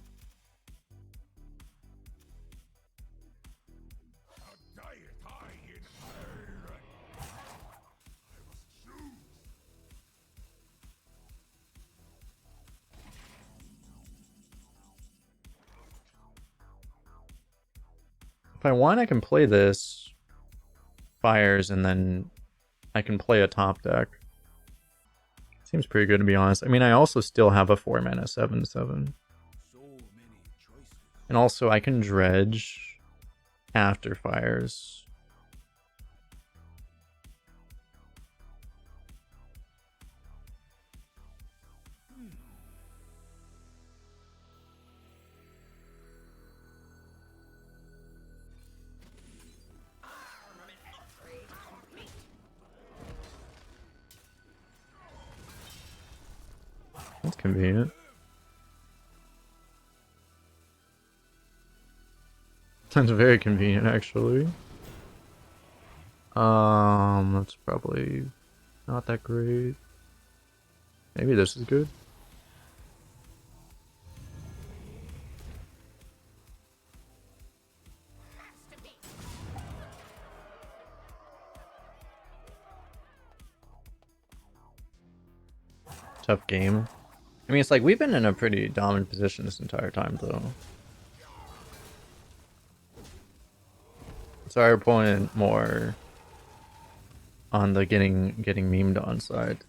If I want, I can play this fires and then I can play a top deck. Seems pretty good to be honest. I mean, I also still have a 4 mana 7/7. And also I can dredge after fires. That's convenient. That's very convenient, actually. That's probably not that great. Maybe this is good. Tough game. I mean, it's like we've been in a pretty dominant position this entire time, though. So our opponent more on the getting memed on side.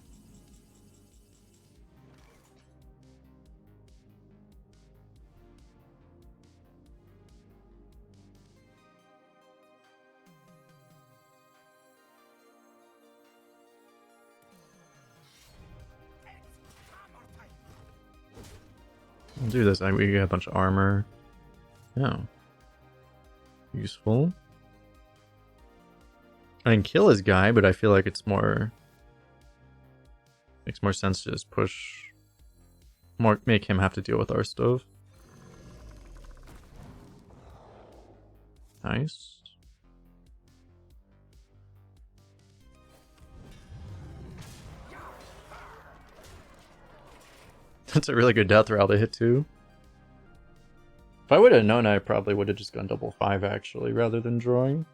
We'll do this. We get a bunch of armor. Oh. Useful. I can kill his guy, but I feel like it's more... makes more sense to just push... make him have to deal with our stuff. Nice. That's a really good death route to hit too. If I would have known, I probably would have just gone double 5 actually, rather than drawing.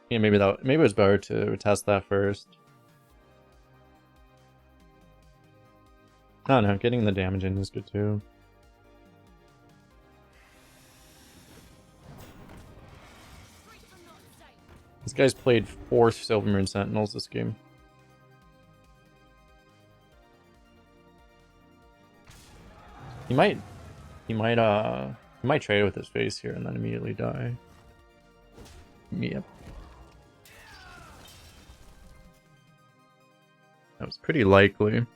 Yeah, maybe it was better to test that first. I don't know, getting the damage in is good too. This guy's played 4 Silvermoon Sentinels this game. He might trade with his face here and then immediately die. Yep. That was pretty likely.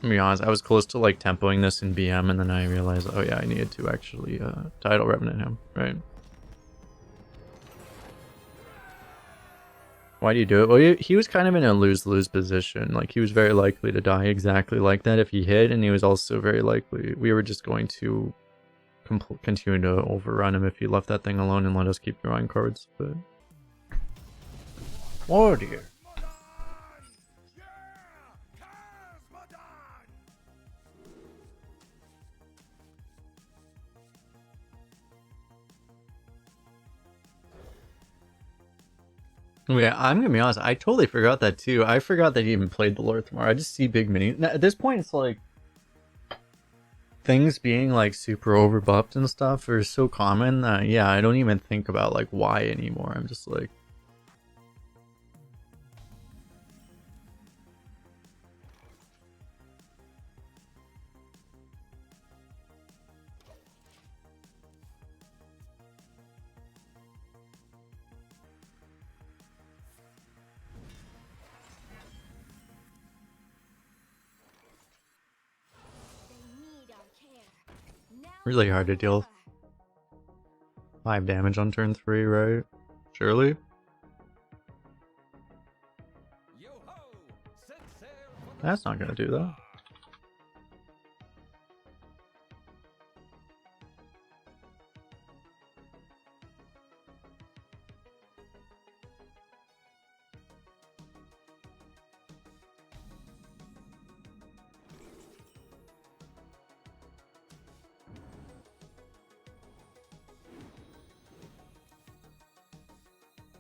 To be honest, I was close to like tempoing this in BM and then I realized, oh yeah, I needed to actually Tidal Revenant him, right? Why do you do it? Well, he was kind of in a lose-lose position. Like, he was very likely to die exactly like that if he hit, and he was also very likely... We were just going to continue to overrun him if he left that thing alone and let us keep drawing cards, but... Warrior! Yeah, I'm gonna be honest. I totally forgot that too. I forgot that he even played the Lord tomorrow. I just see big mini. Now, at this point, it's like things being like super overbuffed and stuff are so common that yeah, I don't even think about like why anymore. I'm just like. They need our care. Now Really hard to deal with. 5 damage on turn 3, right? Surely? Yo ho! Set sail for the That's not gonna do that.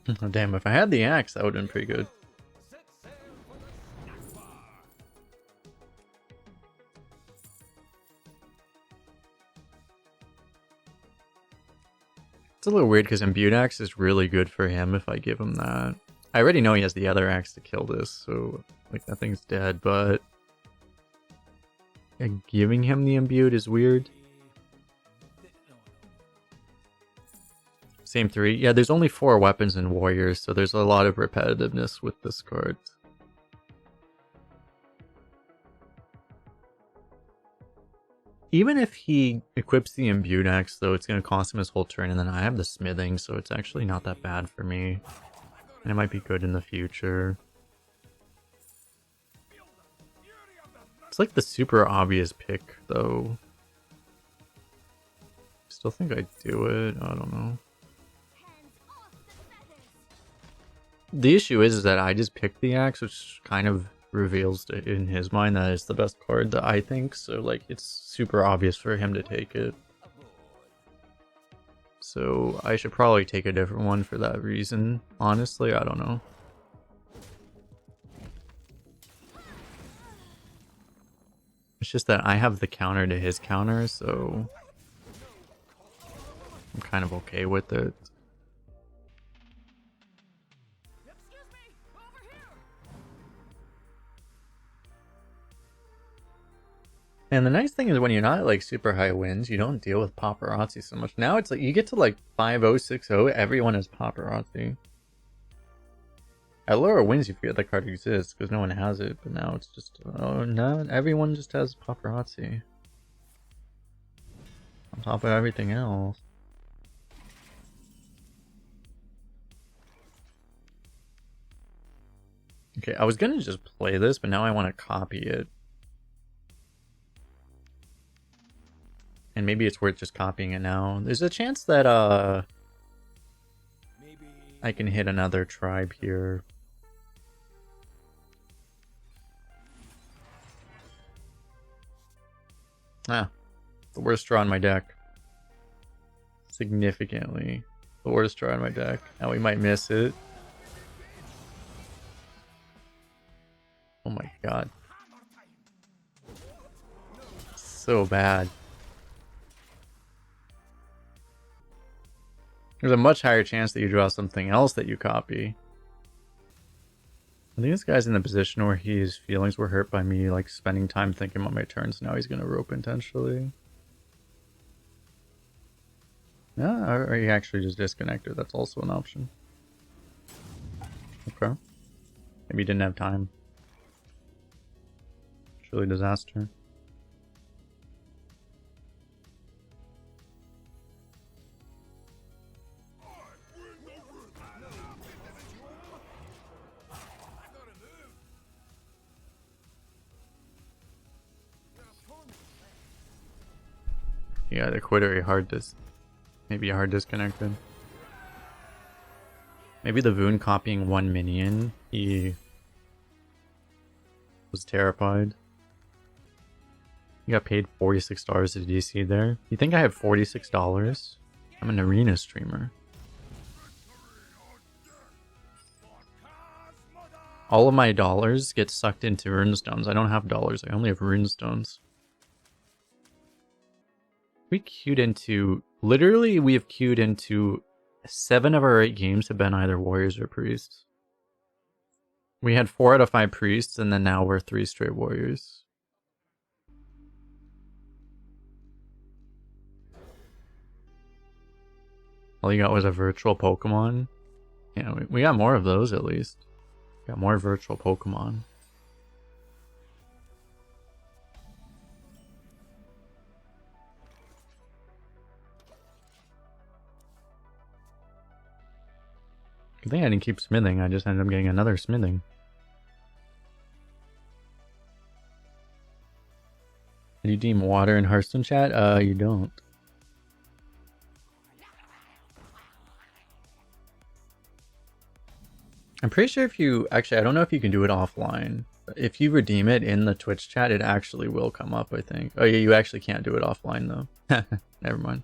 bar. Oh, damn, if I had the axe, that would have been pretty good. Set sail for the snack bar. It's a little weird because imbued axe is really good for him if I give him that. I already know he has the other axe to kill this, so like that thing's dead, but giving him the imbued is weird. Same 3. Yeah, there's only 4 weapons in Warriors, so there's a lot of repetitiveness with this card. Even if he equips the imbued axe, though, it's going to cost him his whole turn, and then I have the smithing, so it's actually not that bad for me. And it might be good in the future. It's like the super obvious pick, though. Still think I'd do it. I don't know. hands off the feathers. The issue is that I just picked the axe, which kind of reveals in his mind that it's the best card that I think. So like it's super obvious for him to take it. So I should probably take a different one for that reason. Honestly, I don't know. It's just that I have the counter to his counter, so I'm kind of okay with it. Excuse me, over here. And the nice thing is when you're not at like super high wins, you don't deal with paparazzi so much. Now it's like you get to like 5-0, 6-0, everyone has paparazzi. At lower wins, you forget that card exists because no one has it, but now it's just, oh no, everyone just has paparazzi. On top of everything else. Okay, I was gonna just play this, but now I want to copy it. And maybe it's worth just copying it now. There's a chance that Maybe I can hit another tribe here. Ah, the worst draw in my deck. Significantly the worst draw in my deck. Now we might miss it. Oh my god. So bad. There's a much higher chance that you draw something else that you copy. I think this guy's in the position where his feelings were hurt by me, like, spending time thinking about my turns. Now he's gonna rope intentionally. Yeah, or he actually just disconnected. That's also an option. Okay. Maybe he didn't have time. It's really a disaster. Yeah, the quit or hard maybe a hard disconnected. Maybe the Voone copying one minion, he was terrified. He got paid $46 to DC there. You think I have $46? I'm an arena streamer. all of my dollars get sucked into runestones. I don't have dollars, I only have runestones. We queued into, literally we have queued into 7 of our 8 games have been either warriors or priests. We had 4 out of 5 priests, and then now we're 3 straight warriors. All you got was a virtual Pokemon. Yeah, we got more of those at least. Got more virtual Pokemon. I think I didn't keep smithing, I just ended up getting another smithing. Do you deem water in Hearthstone chat? You don't. I'm pretty sure if you, actually I don't know if you can do it offline. If you redeem it in the Twitch chat, it actually will come up, I think. Oh yeah, you actually can't do it offline though. Never mind.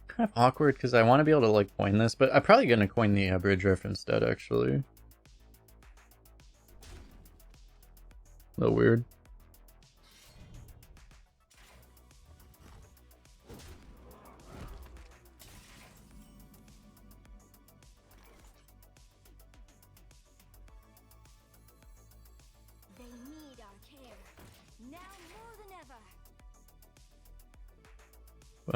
Kind of awkward because I want to be able to like coin this, but I'm probably gonna coin the bridge riff instead actually. A little weird. They need our care. Now more than ever.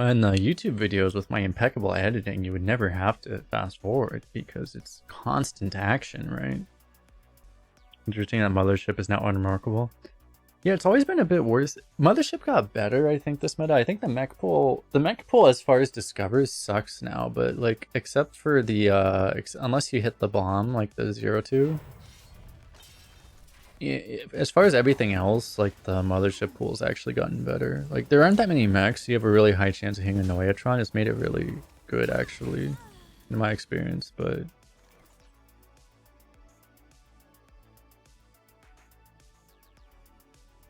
In the YouTube videos with my impeccable editing, you would never have to fast forward because it's constant action, right? Interesting that Mothership is now unremarkable. Yeah, it's always been a bit worse. Mothership got better, I think, this meta. I think the mech pool as far as discovers sucks now, but like except for the unless you hit the bomb like the 0-2. As far as everything else, like the Mothership pool's actually gotten better. Like there aren't that many mechs, you have a really high chance of hitting a Noyatron. It's made it really good actually, in my experience, but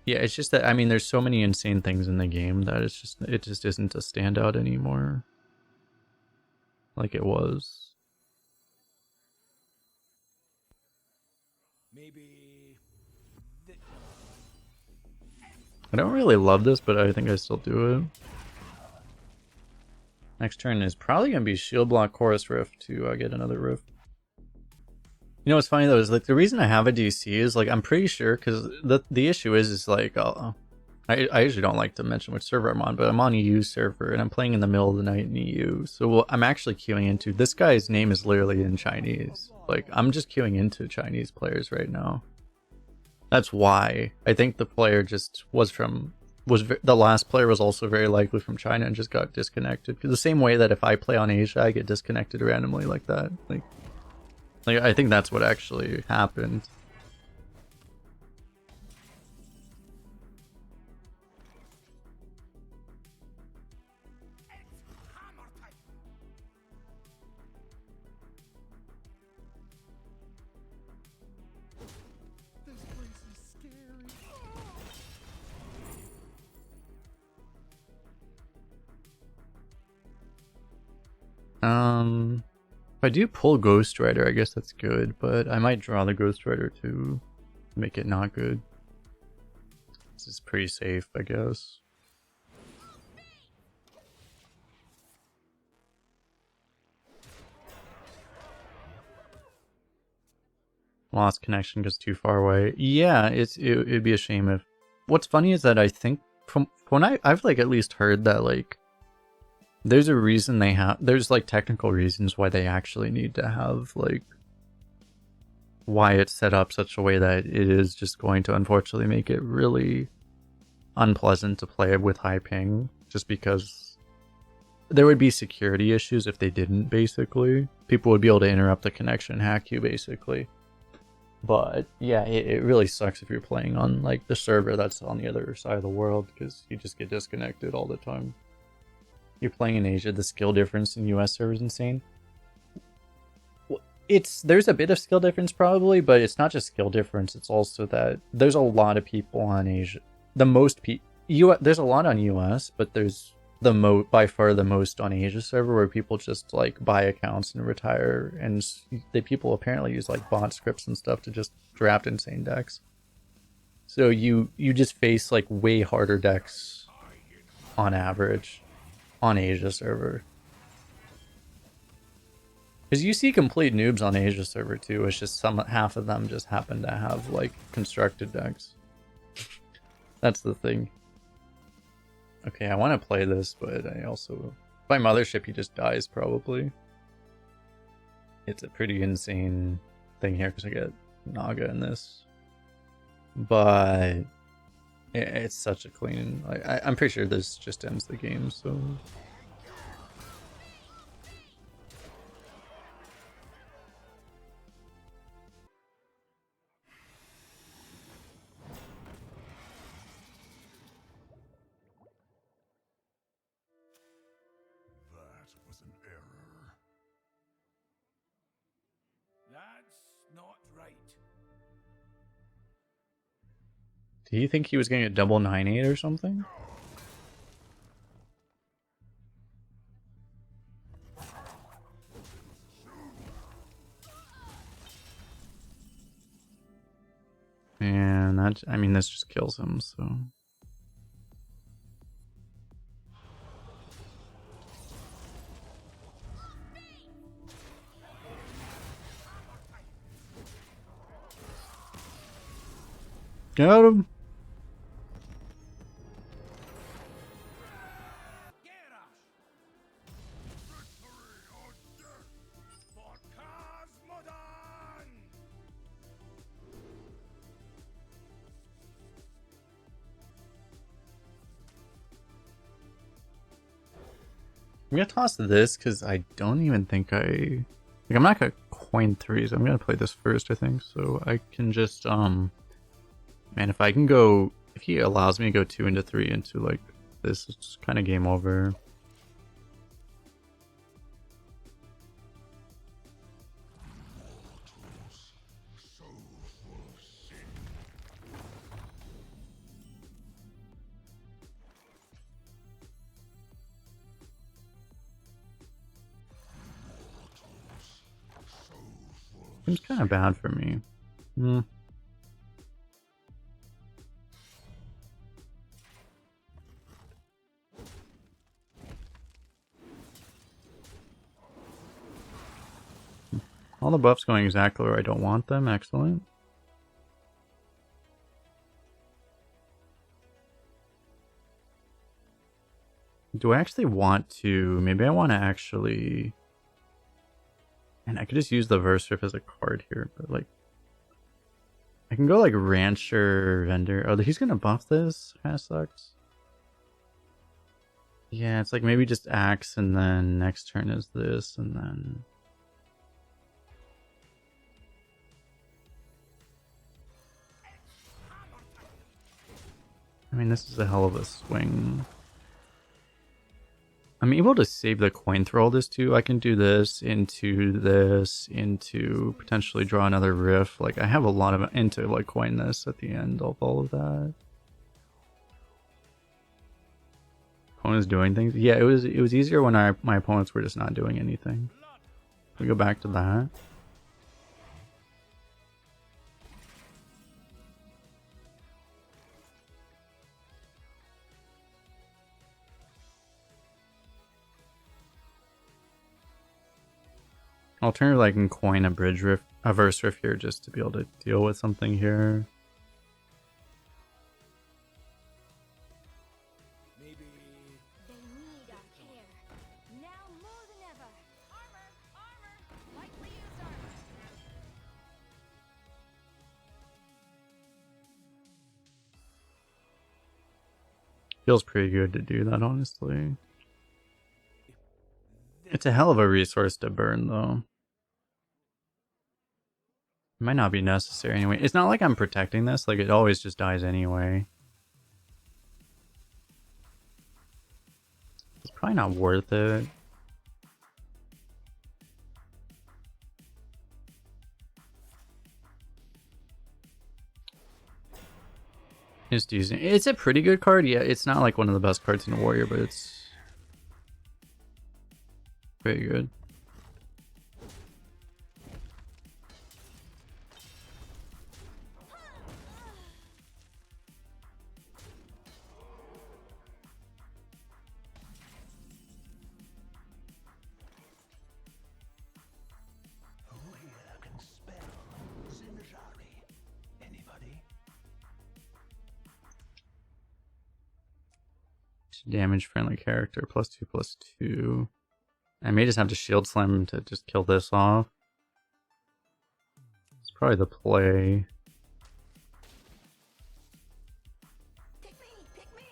yeah, it's just that, I mean, there's so many insane things in the game that it just isn't a standout anymore. Like it was. Maybe. I don't really love this, but I think I still do it. Next turn is probably going to be Shield Block Chorus Rift to get another Rift. You know what's funny though is like the reason I have a DC is like I'm pretty sure because the issue is like I usually don't like to mention which server I'm on, but I'm on EU server and I'm playing in the middle of the night in EU. So I'm actually queuing into, this guy's name is literally in Chinese. Like I'm just queuing into Chinese players right now. That's why I think the player just the last player was also very likely from China and just got disconnected. Because the same way that if I play on Asia, I get disconnected randomly like that. Like I think that's what actually happened. This place is scary. If I do pull Ghost Rider, I guess that's good, but I might draw the Ghost Rider to make it not good. This is pretty safe, I guess. Lost connection because too far away. Yeah, it'd be a shame if. What's funny is that I think from when I've like at least heard that like there's a reason there's like technical reasons why they actually need to have like why it's set up such a way that it is just going to unfortunately make it really unpleasant to play with high ping, just because there would be security issues if they didn't. Basically people would be able to interrupt the connection, hack you basically. But yeah, it really sucks if you're playing on like the server that's on the other side of the world, because you just get disconnected all the time. You're playing in Asia, the skill difference in US servers is insane. There's a bit of skill difference probably, but it's not just skill difference, it's also that there's a lot of people on Asia. There's a lot on US, but there's by far the most on Asia server where people just like buy accounts and retire, and people apparently use like bot scripts and stuff to just draft insane decks. So you just face like way harder decks on average on Asia server. Because you see complete noobs on Asia server too. It's just half of them just happen to have like constructed decks. That's the thing. Okay, I want to play this, but I also... If I Mothership, he just dies, probably. It's a pretty insane thing here, because I get Naga in this. But... It's such a clean... I'm pretty sure this just ends the game, so... That was an error. That's not right. Do you think he was getting a double 9-8 or something? And that, I mean, this just kills him, so... Got him! I'm gonna toss this because I don't even think like I'm not gonna coin 3s. I'm gonna play this first, I think. So I can just man, if I can go, if he allows me to go 2 into 3 into like this, it's kind of game over. Seems kind of bad for me. All the buffs going exactly where I don't want them. Excellent. Do I actually want to? Maybe I want to actually... And I could just use the Versurf as a card here, but like... I can go like Rancher, Vendor. Oh, he's gonna buff this? Kinda sucks. Yeah, it's like maybe just Axe and then next turn is this and then... I mean, this is a hell of a swing. I'm able to save the coin through all this too. I can do this, into potentially draw another riff. Like, I have a lot of into like coin this at the end of all of that. Opponents doing things. Yeah, it was easier when my opponents were just not doing anything. We go back to that. Alternatively, I can coin a verse riff here just to be able to deal with something here. Maybe. They need our care. Now more than ever. Armor! Armor! Lightly used armor. Feels pretty good to do that, honestly. It's a hell of a resource to burn, though. It might not be necessary anyway. It's not like I'm protecting this. Like, it always just dies anyway. It's probably not worth it. It's decent. It's a pretty good card. Yeah, it's not like one of the best cards in Warrior, but it's pretty good. Who here can spell Menagerie? Anybody? Damage friendly character +2/+2. I may just have to shield slam him to just kill this off. It's probably the play. Pick me, pick me.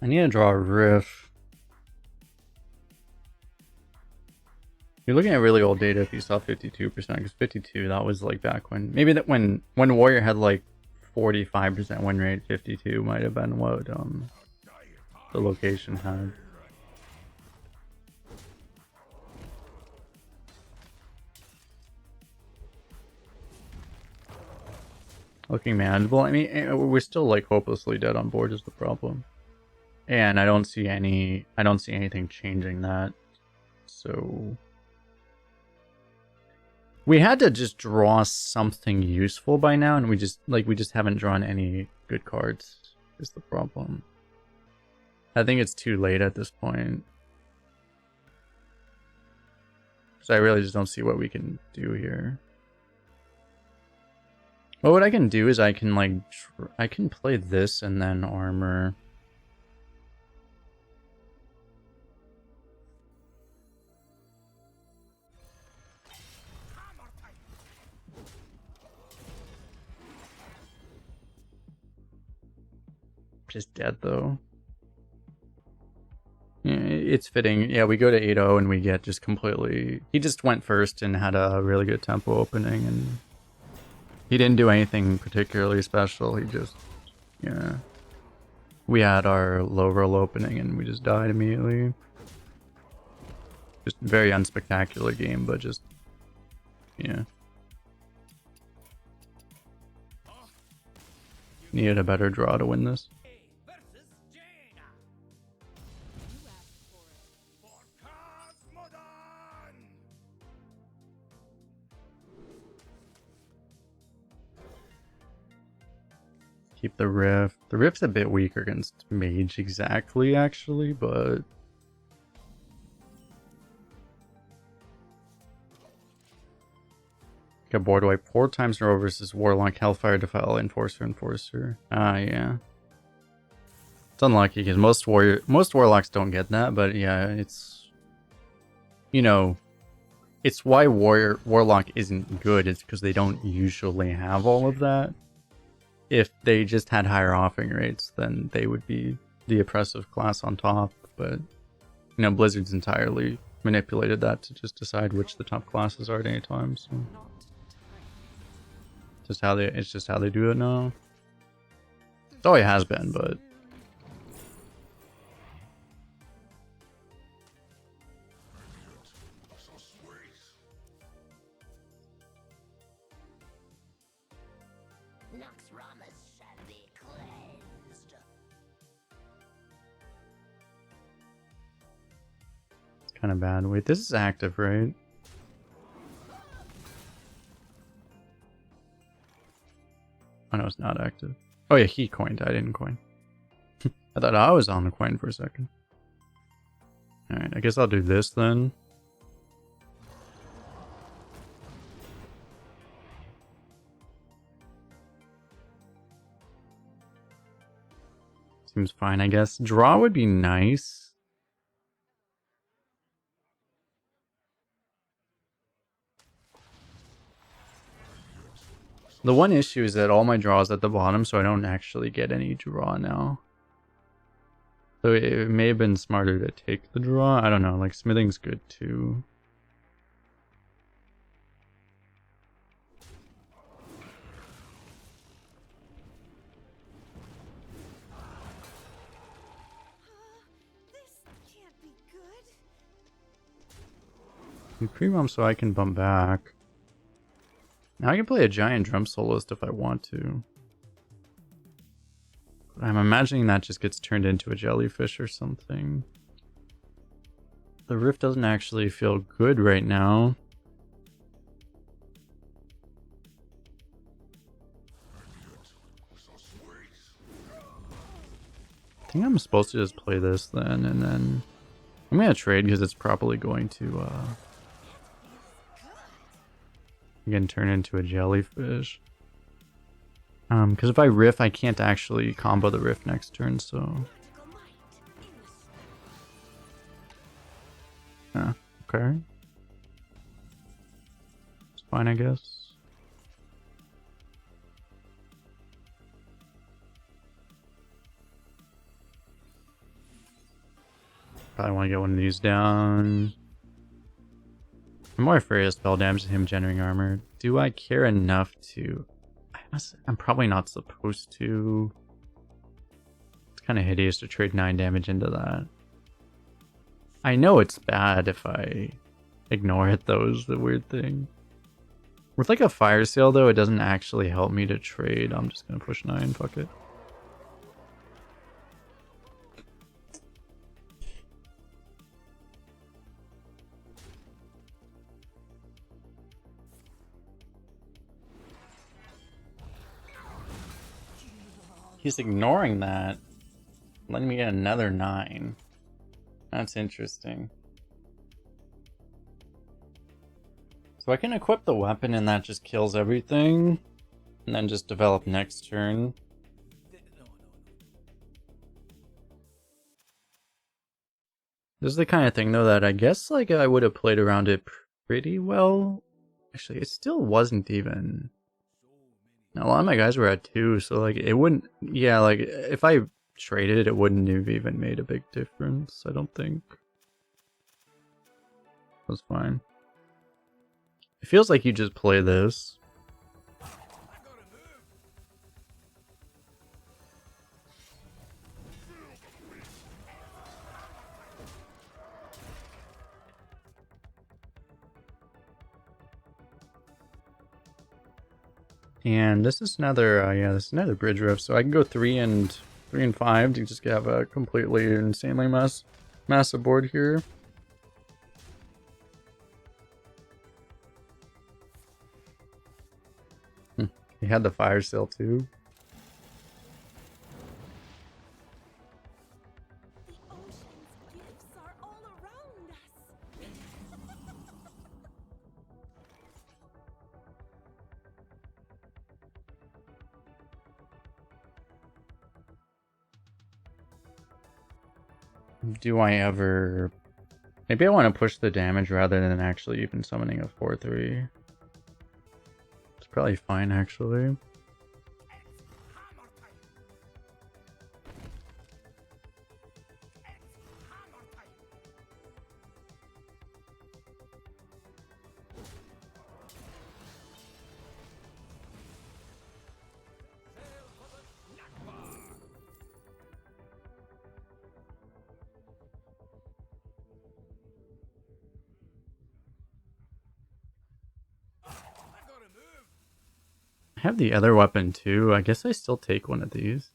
I need to draw a riff. You're looking at really old data if you saw 52%, because 52, that was like back when, maybe that when Warrior had like 45% win rate, 52 might have been what the location had. Looking manageable. I mean, we're still like hopelessly dead on board is the problem. And I don't see anything changing that. So we had to just draw something useful by now, and we just haven't drawn any good cards is the problem. I think it's too late at this point. So I really just don't see what we can do here. Well, what I can do is I can I can play this and then armor. Just dead though. Yeah, it's fitting. Yeah, we go to 8-0 and we get just completely... He just went first and had a really good tempo opening, and he didn't do anything particularly special. He just... Yeah. We had our low roll opening and we just died immediately. Just very unspectacular game, but just... Yeah. Needed a better draw to win this. Versus Jaina. You asked for it. For Cosmodan. Keep the Rift. The Rift's a bit weaker against Mage exactly, actually, but... Got board wipe 4 times in a row versus Warlock, Hellfire, Defile, Enforcer. Ah, yeah. It's unlucky because most Warlocks don't get that, but yeah, it's... You know, it's why Warlock isn't good. It's because they don't usually have all of that. If they just had higher offering rates, then they would be the oppressive class on top. But, you know, Blizzard's entirely manipulated that to just decide which the top classes are at any time. So it's just how they do it now. It always has been, but So sweet. Noxramas shall be cleansed. it's kind of bad. Wait, this is active, right? Oh no, it's not active. Oh yeah, he coined. I didn't coin. I thought I was on the coin for a second. Alright, I guess I'll do this then. Seems fine, I guess. Draw would be nice. The one issue is that all my draws at the bottom, so I don't actually get any draw now. So it may have been smarter to take the draw. I don't know, like smithing's good too. We pre-bump so I can bump back. Now I can play a giant drum soloist if I want to. But I'm imagining that just gets turned into a jellyfish or something. The rift doesn't actually feel good right now. I think I'm supposed to just play this then, and then I'm gonna trade because it's probably going to again turn into a jellyfish. Because if I riff, I can't actually combo the riff next turn, so yeah, okay, it's fine, I guess. Probably want to get one of these down. I'm more afraid of spell damage than him generating armor. Do I care enough to... I'm probably not supposed to. It's kind of hideous to trade 9 damage into that. I know it's bad if I ignore it though, is the weird thing. With like a fire sale though, it doesn't actually help me to trade. I'm just gonna push 9, fuck it. He's ignoring that, letting me get another 9. That's interesting. So I can equip the weapon and that just kills everything, and then just develop next turn. This is the kind of thing though that I guess like I would have played around it pretty well. Actually, it still wasn't even... A lot of my guys were at 2, so like it wouldn't... Yeah, like if I traded, it wouldn't have even made a big difference, I don't think. That's fine. It feels like you just play this. And this is another, yeah, this is another bridge rift, so I can go 3 and 5 to just have a completely insanely massive board here. He had the fire sale too. The ocean's gifts are all around us. Do I ever... Maybe I want to push the damage rather than actually even summoning a 4/3. It's probably fine actually. I have the other weapon too. I guess I still take one of these.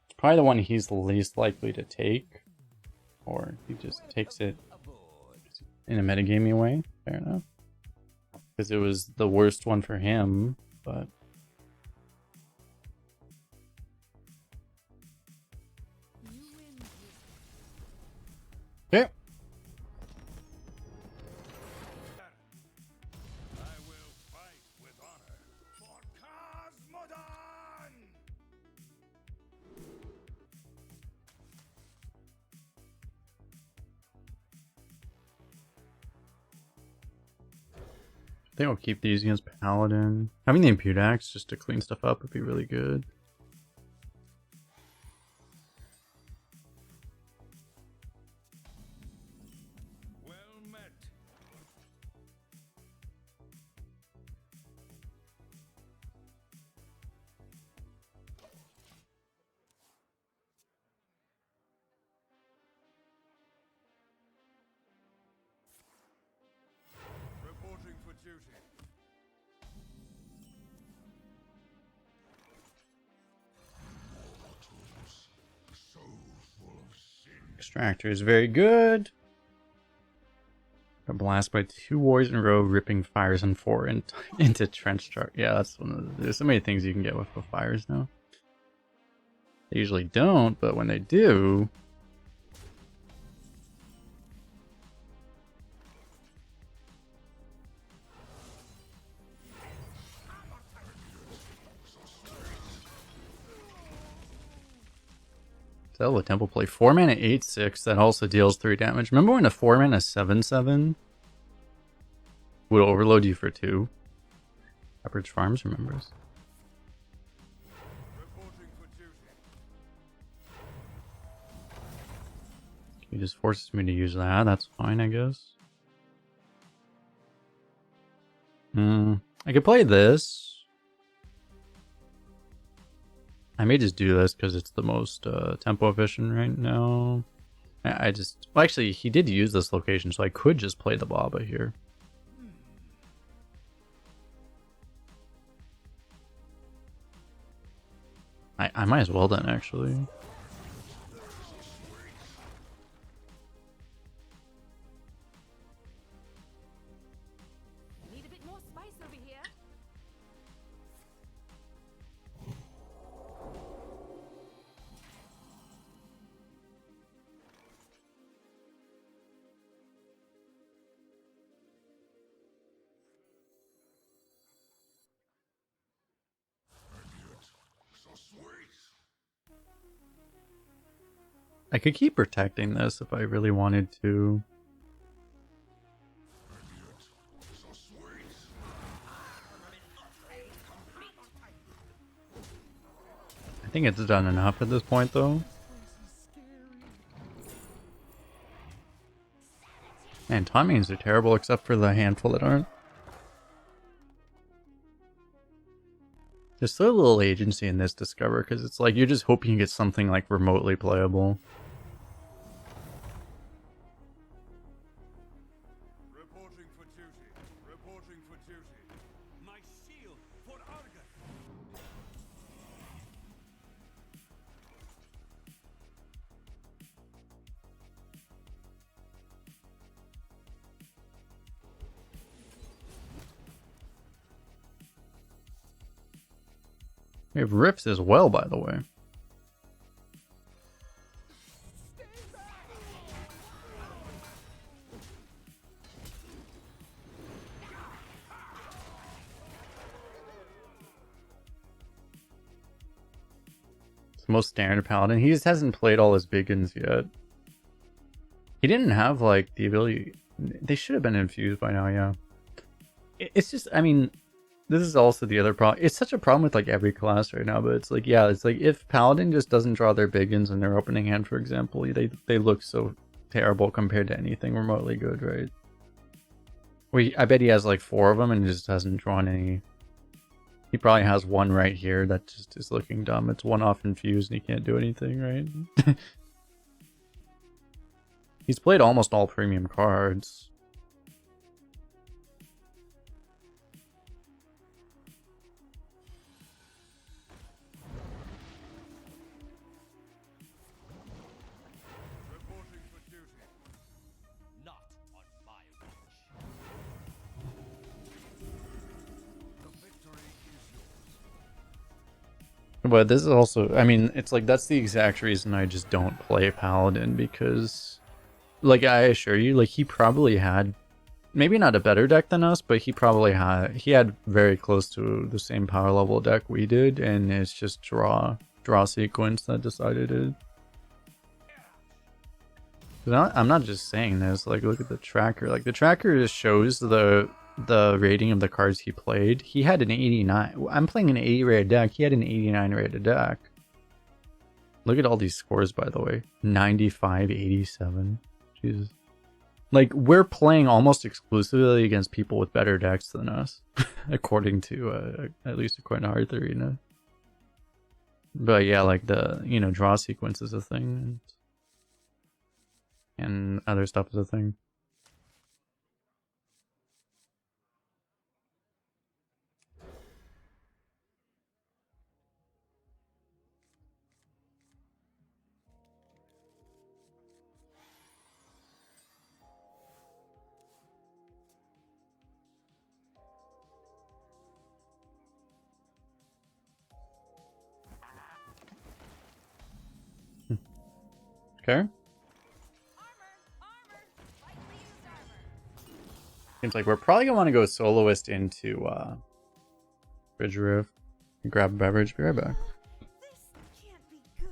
It's probably the one he's the least likely to take. Or he just takes it in a metagamey way. Fair enough. Because it was the worst one for him, but... Okay. I will fight with honor for Cosmodon! I think I'll keep these against Paladin. Having the Impute Axe just to clean stuff up would be really good. Well met. duty. So full of sin. Extractor is very good. A blast by 2 warriors in a row, ripping fires and 4 into trench chart. Yeah, that's one of the, there's so many things you can get with the fires now. They usually don't, but when they do, Zelda Temple play 4 mana 8/6 that also deals 3 damage. Remember when a 4 mana 7/7 would overload you for 2? Average Farms remembers. Reporting for duty. He just forces me to use that. That's fine, I guess. I could play this. I may just do this because it's the most tempo efficient right now. I just... Well, actually, he did use this location, so I could just play the Baba here. I might as well then, actually. Need a bit more spice over here. So sweet. I could keep protecting this if I really wanted to. So sweet. I think it's done enough at this point, though. Man, timings are terrible except for the handful that aren't. There's so little agency in this Discover because it's like you're just hoping you get something like remotely playable. Reporting for duty. Reporting for duty. My shield for Argus. We have Rifts as well, by the way. It's the most standard paladin. He just hasn't played all his big guns yet. He didn't have like the ability. They should have been infused by now, yeah. It's just, I mean, this is also the other problem. It's such a problem with like every class right now, but it's like, yeah, it's like if Paladin just doesn't draw their big guns in their opening hand, for example, they look so terrible compared to anything remotely good, right? I bet he has like 4 of them and just hasn't drawn any. He probably has one right here that just is looking dumb. It's one off infused and he can't do anything, right? He's played almost all premium cards. Reporting for duty. Not on my watch. The victory is yours. But this is also, I mean, it's like that's the exact reason I just don't play Paladin because, like, I assure you, like, he probably had, maybe not a better deck than us, but he had very close to the same power level deck we did, and it's just draw sequence that decided it. I'm not just saying this, like, look at the tracker. Like, the tracker just shows the rating of the cards he played. He had an 89. I'm playing an 80 rated deck. He had an 89 rated deck. Look at all these scores, by the way. 95, 87. Jesus. Like, we're playing almost exclusively against people with better decks than us. According to, at least according to Hearth Arena. But yeah, like the, you know, draw sequence is a thing. And other stuff is a thing. Okay. Armor! Armor! Lightly used armor! Seems like we're probably gonna want to go soloist into Bridge Rift. Grab a beverage, be right back. This can't be good.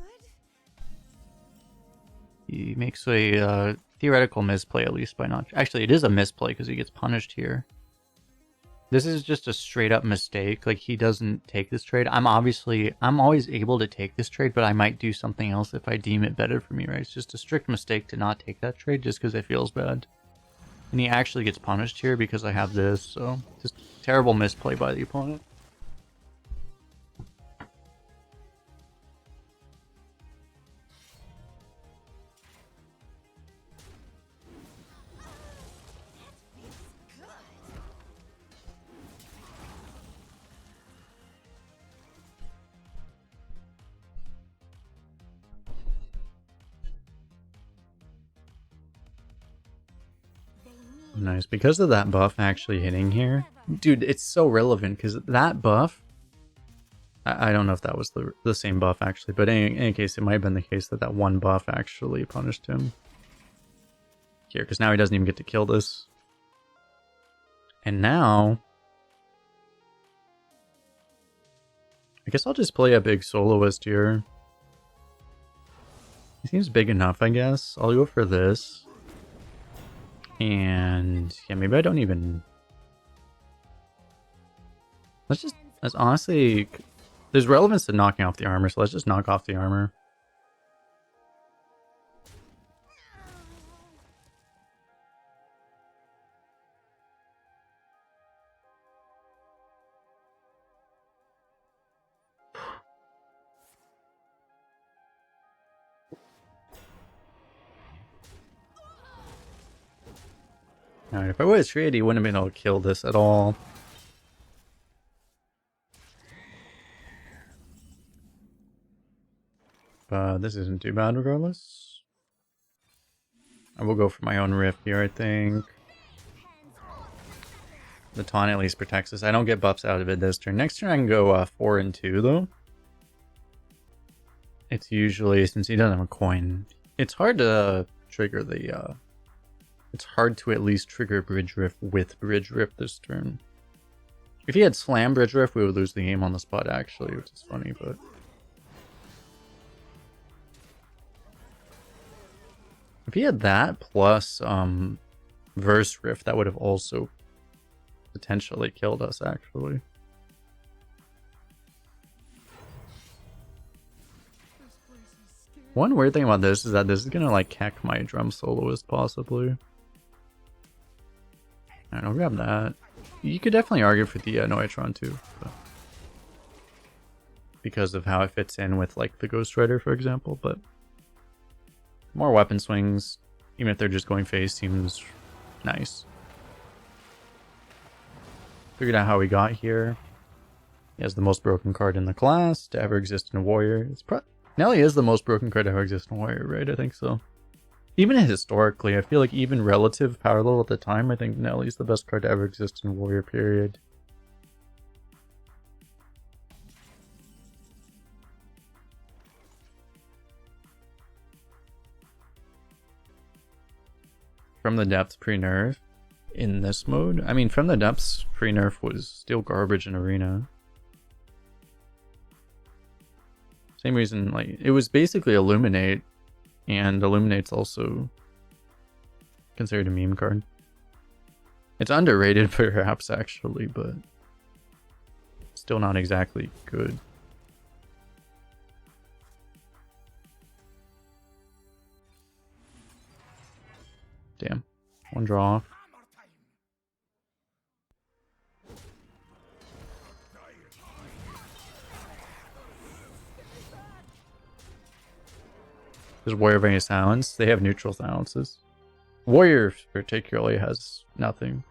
He makes a theoretical misplay at least by not... Actually, it is a misplay because he gets punished here. This is just a straight up mistake. Like, he doesn't take this trade. I'm always able to take this trade, but I might do something else if I deem it better for me, right? It's just a strict mistake to not take that trade just because it feels bad. And he actually gets punished here because I have this, so just terrible misplay by the opponent. Nice, because of that buff actually hitting here. Dude, it's so relevant because that buff... I don't know if that was the same buff actually, but in any case, it might have been the case that that one buff actually punished him. Here, because now he doesn't even get to kill this. And now... I guess I'll just play a big soloist here. He seems big enough, I guess. I'll go for this. And yeah, maybe I don't even... Let's honestly... There's relevance to knocking off the armor, so let's just knock off the armor. Alright, if I was Shreed, he wouldn't have been able to kill this at all. But this isn't too bad regardless. I will go for my own rift here, I think. The taunt at least protects us. I don't get buffs out of it this turn. Next turn I can go 4 and 2 though. It's usually, since he doesn't have a coin, it's hard to trigger the... It's hard to at least trigger Bridge Rift with Bridge Rift this turn. If he had Slam Bridge Rift, we would lose the game on the spot actually, which is funny, but... If he had that plus Verse Rift, that would have also potentially killed us actually. One weird thing about this is that this is gonna like keck my drum soloist possibly. Alright, I'll grab that. You could definitely argue for the Noitron too, but... because of how it fits in with like the Ghost Rider, for example, but more weapon swings, even if they're just going face, seems nice. Figured out how we got here. He has the most broken card in the class to ever exist in a Warrior. Nelly is the most broken card to ever exist in a Warrior, right? I think so. Even historically, I feel like even relative power level at the time, I think Nelly's the best card to ever exist in a Warrior, period. From the Depths pre-nerf in this mode? I mean, From the Depths pre-nerf was still garbage in Arena. Same reason, like, it was basically Illuminate, and Illuminate's also considered a meme card. It's underrated perhaps actually, but still not exactly good. Damn. One draw off. Does Warrior have any silence? They have neutral silences. Warrior particularly has nothing.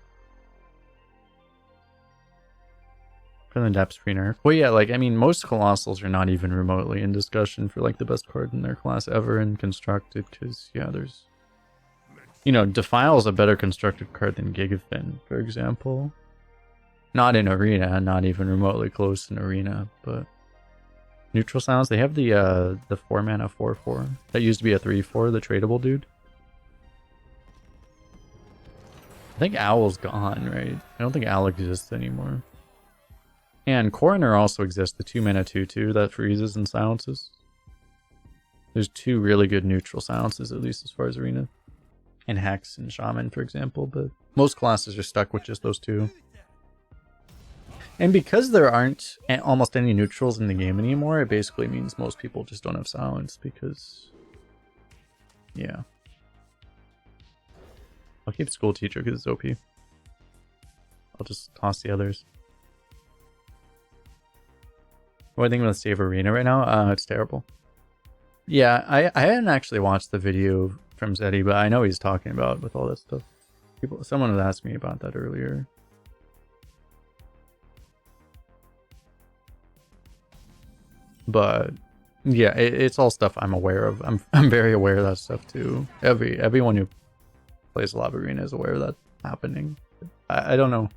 From the Depths pre-nerf. Well, yeah, like, I mean, most Colossals are not even remotely in discussion for, like, the best card in their class ever in Constructed, because, yeah, there's... You know, Defile's a better constructed card than Gigafin, for example. Not in Arena, not even remotely close in Arena, but... Neutral sounds. They have the 4 mana 4/4 that used to be a 3/4, the tradable dude. I think Owl's gone, right? I don't think Owl exists anymore. And Coroner also exists, the 2 mana 2/2 that freezes and silences. There's 2 really good neutral silences, at least as far as Arena. And Hex and Shaman, for example, but most classes are stuck with just those 2. And because there aren't almost any neutrals in the game anymore, it basically means most people just don't have silence because, yeah. I'll keep School Teacher because it's OP. I'll just toss the others. What do I think about Save Arena right now? It's terrible. Yeah, I hadn't actually watched the video from Zeddy, but I know he's talking about with all this stuff. Someone had asked me about that earlier. But yeah, it's all stuff I'm aware of. I'm very aware of that stuff too. Everyone who plays a lot of Arena is aware of that happening. I don't know.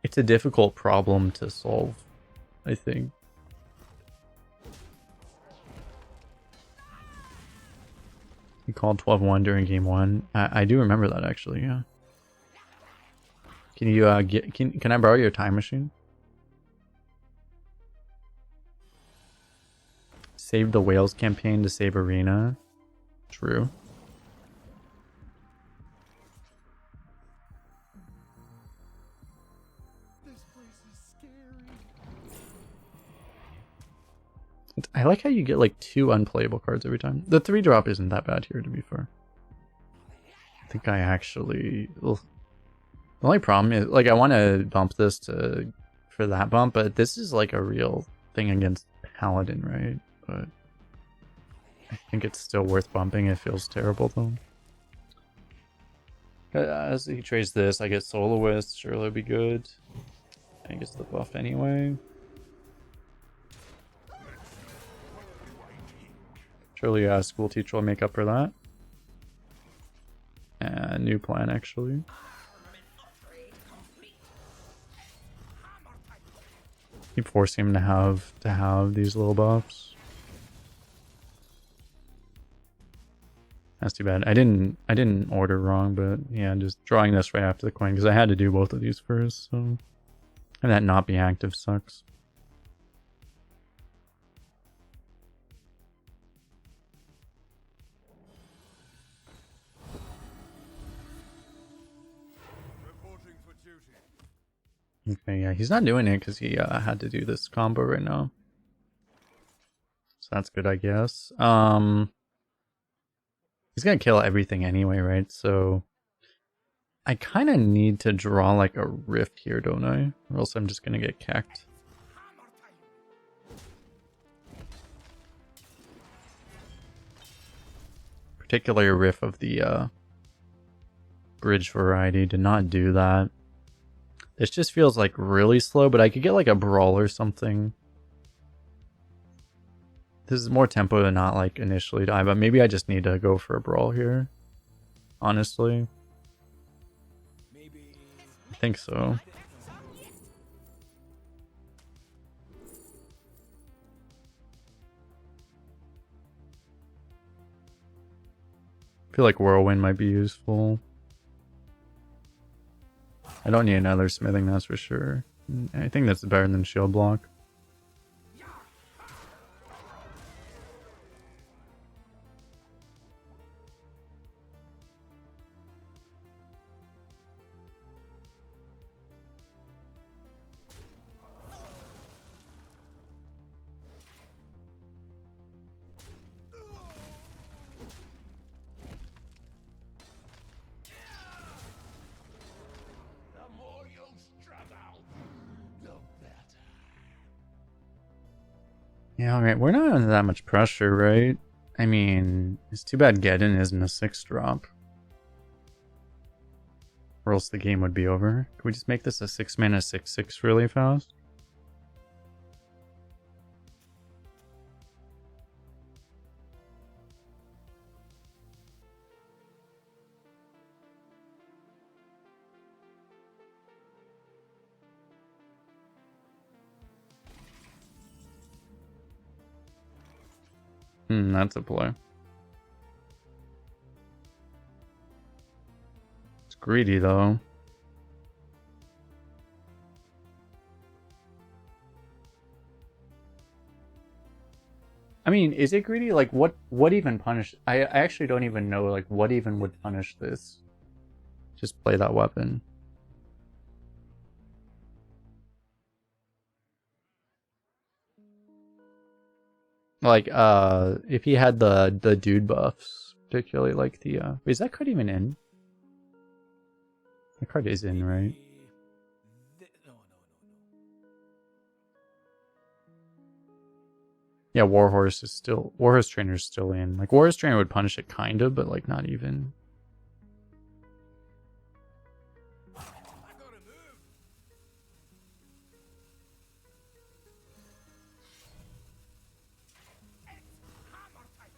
It's a difficult problem to solve, I think. You called 12-1 during game 1. I do remember that actually, yeah. Can you can I borrow your time machine? Save the Whales campaign to save Arena. True. This place is scary. I like how you get like 2 unplayable cards every time. The 3-drop isn't that bad here, to be fair. I think I actually... Ugh. The only problem is, like, I want to bump this for that bump, but this is like a real thing against Paladin, right? But I think it's still worth bumping. It feels terrible, though. As he trades this, I get Soloist. Surely it'll be good. I guess the buff anyway. Surely School Teacher will make up for that. And new plan, actually. Keep forcing him to have these little buffs. That's too bad. I didn't order wrong, but yeah, just drawing this right after the coin because I had to do both of these first, so and that not be active sucks. Reporting for duty. Okay, yeah, he's not doing it because he had to do this combo right now. So that's good, I guess. He's gonna kill everything anyway, right? So I kind of need to draw like a rift here, don't I? Or else I'm just gonna get cacked. Particularly a riff of the bridge variety. Did not do that. This just feels like really slow, but I could get like a brawl or something. This is more tempo than not like initially die, but maybe I just need to go for a brawl here. Honestly. I think so. I feel like Whirlwind might be useful. I don't need another smithing, that's for sure. I think that's better than shield block. The more you struggle, the better. Yeah, alright, we're not under that much pressure, right? I mean, it's too bad Geddon isn't a 6-drop. Or else the game would be over. Can we just make this a 6-mana 6/6 really fast? That's a play. It's greedy though. I mean, is it greedy? Like, what even punish? I actually don't even know, like, what even would punish this. Just play that weapon. Like, if he had the dude buffs, particularly like the, is that card even in? That card is in, right? No. Yeah, Warhorse is still, Warhorse Trainer's still in. Like, Warhorse Trainer would punish it kind of, but like not even. I gotta move. Hammer time.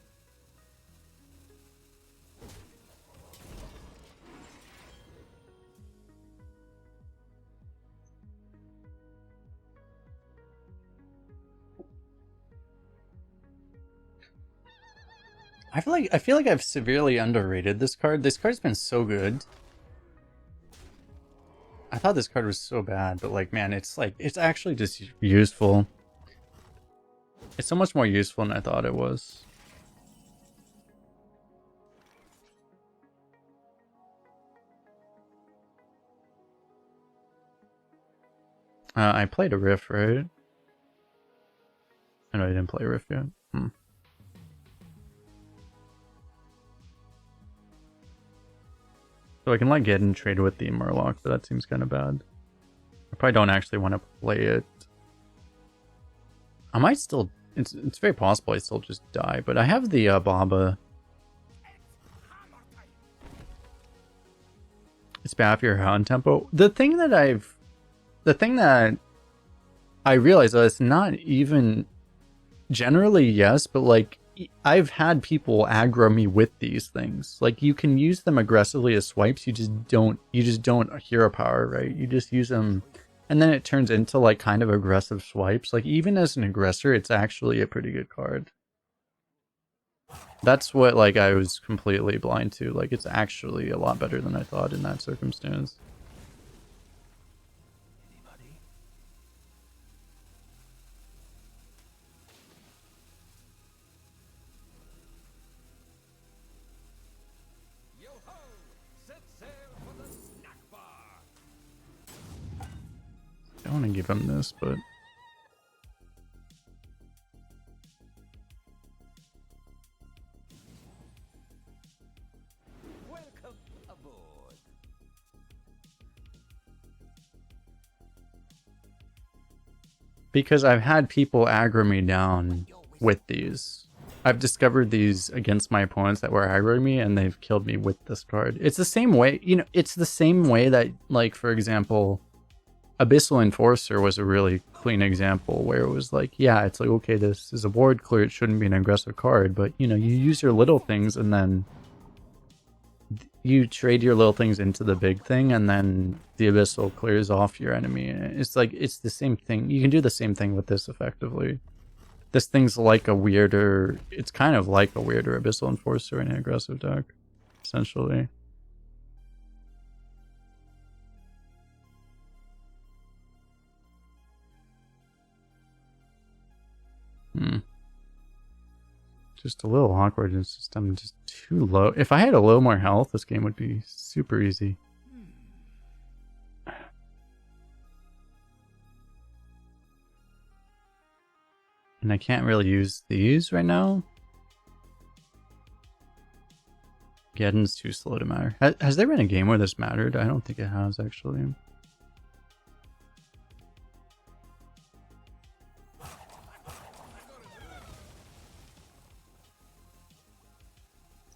I feel like I've severely underrated this card. This card's been so good. I thought this card was so bad, but like, man, it's like, it's actually just useful. It's so much more useful than I thought it was. I played a Riff, right? I know I didn't play Riff yet. So I can let Geddon trade with the Murloc, but that seems kind of bad. I probably don't actually want to play it. I might still... It's very possible I still just die, but I have the Baba. It's bad for your hand tempo. The thing that I realize that it's not even... Generally, yes, but like, I've had people aggro me with these things. Like, you can use them aggressively as swipes, you just don't hero power, right? You just use them, and then it turns into like kind of aggressive swipes. Like, even as an aggressor, it's actually a pretty good card. That's what like I was completely blind to. Like, it's actually a lot better than I thought in that circumstance. I want to give him this, but Welcome aboard. because I've had people aggro me down with these. I've discovered these against my opponents that were aggroing me, and they've killed me with this card. It's the same way, you know, it's the same way that, like, for example, Abyssal Enforcer was a really clean example where it was like, yeah, it's like, okay, this is a board clear, it shouldn't be an aggressive card, but, you know, you use your little things and then you trade your little things into the big thing, and then the Abyssal clears off your enemy. It's like, it's the same thing. You can do the same thing with this effectively. This thing's like a weirder, it's kind of like a weirder Abyssal Enforcer in an aggressive deck, essentially. Just a little awkward. It's just, I'm just too low. If I had a little more health, this game would be super easy. And I can't really use these right now. Geddon's too slow to matter. Has there been a game where this mattered? I don't think it has, actually.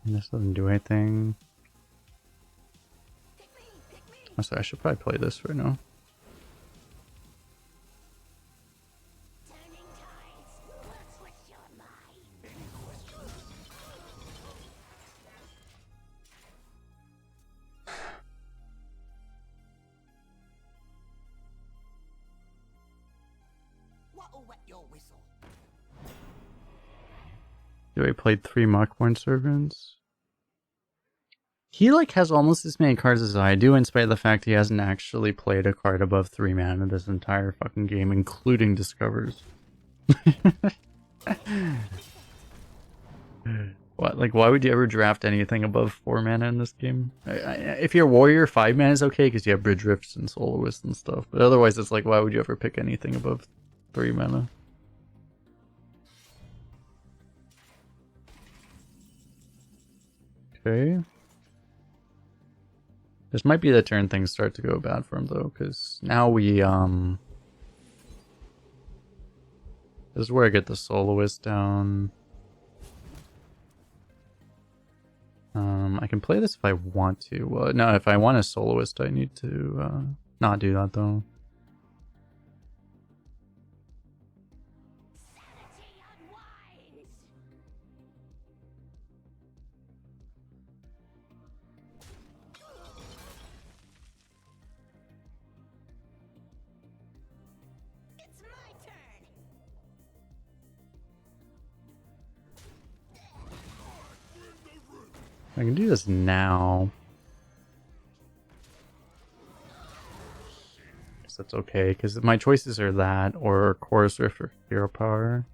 And this doesn't do anything. Oh, sorry, I should probably play this right now. Turning tides will twist your mind. What'll wet your whistle? Do I played 3 Muckborn Servants? He like has almost as many cards as I do, in spite of the fact he hasn't actually played a card above 3 mana this entire fucking game, including Discovers. What? Like, why would you ever draft anything above 4 mana in this game? If you're Warrior, 5 mana is okay because you have Bridge Rifts and Soloist and stuff. But otherwise, it's like, why would you ever pick anything above 3 mana? Okay. This might be the turn things start to go bad for him, though, because now we, this is where I get the Soloist down. I can play this if I want to. No, if I want a Soloist, I need to not do that, though. Sanity unwinds. It's my turn. I can do this now. Guess that's okay, because my choices are that, or Chorus Rift or Hero Power.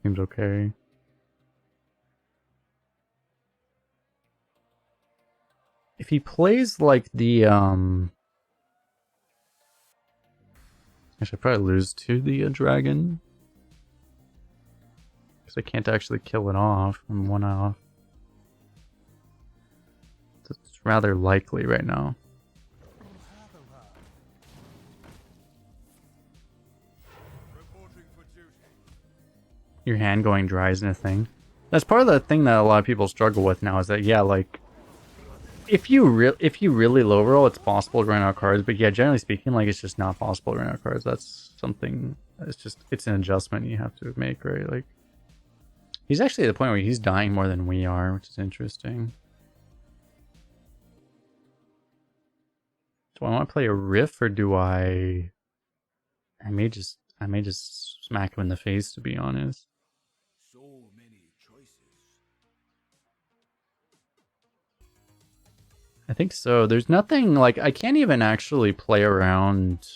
Seems okay. If he plays like the, I should probably lose to the dragon. Because I can't actually kill it off. I'm 1 off. It's rather likely right now. Reporting for duty. Your hand going dry isn't a thing. That's part of the thing that a lot of people struggle with now, is that, yeah, like, if you really low roll, it's possible to run out cards, but yeah, generally speaking, like, it's just not possible to run out cards. That's something, it's an adjustment you have to make, right? Like, he's actually at the point where he's dying more than we are, which is interesting. Do I want to play a Riff, or do I may just smack him in the face, to be honest. So many choices. I think so. There's nothing, like, I can't even actually play around.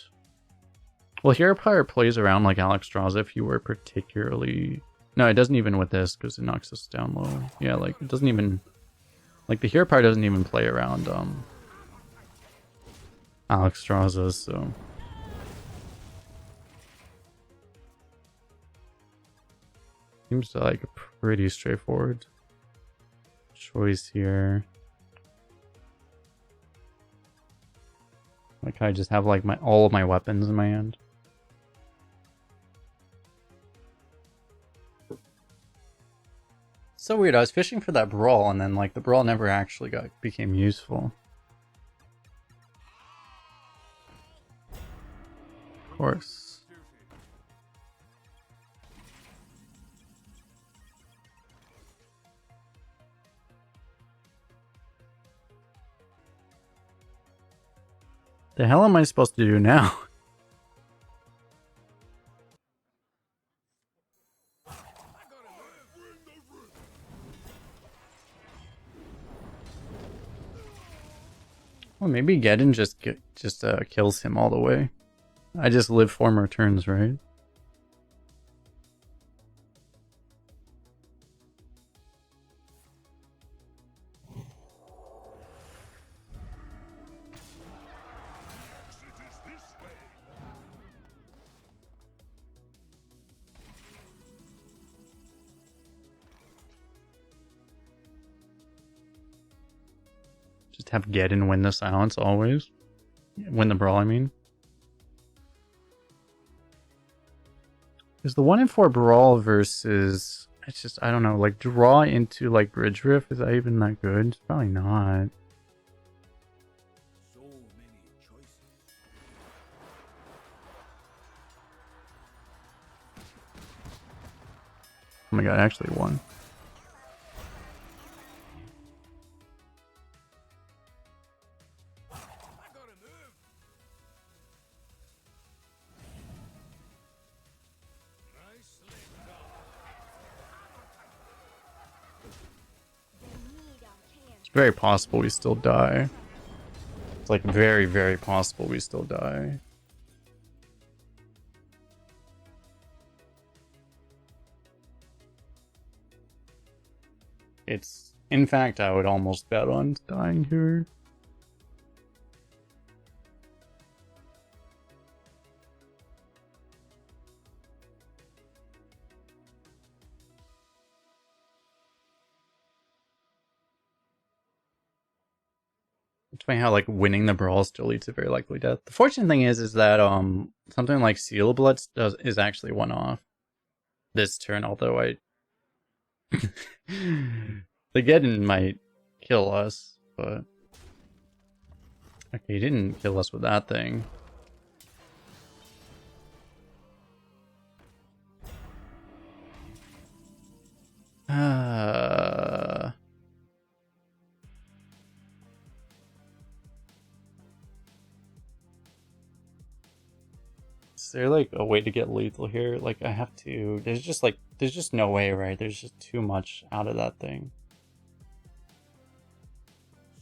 Well, Hero Power plays around like Alexstrasza if you were particularly... No, it doesn't even with this, because it knocks us down low. Yeah, like, it doesn't even... Like, the Hero Power doesn't even play around, Alexstrasza, so... Seems like a pretty straightforward choice here. Like, I just have like all of my weapons in my hand. So weird. I was fishing for that brawl, and then like the brawl never actually became useful. Of course. The hell am I supposed to do now? Well, maybe Geddon just kills him all the way. I just live 4 more turns, right? Just have Geddon win the silence always. Win the brawl, I mean. Is the 1 in 4 brawl versus... It's just, I don't know, like draw into like Bridge Rift, is that even that good? It's probably not. So many choices. Oh my god, I actually won. It's very possible we still die. It's like very, very possible we still die. It's, in fact, I would almost bet on dying here. It's funny how like winning the brawl still leads to very likely death. The fortunate thing is that something like Seal Blood is actually one off this turn, although I the Geddon might kill us, but okay, he didn't kill us with that thing. Is there like a way to get lethal here? Like I have to, there's just no way, right? There's just too much out of that thing.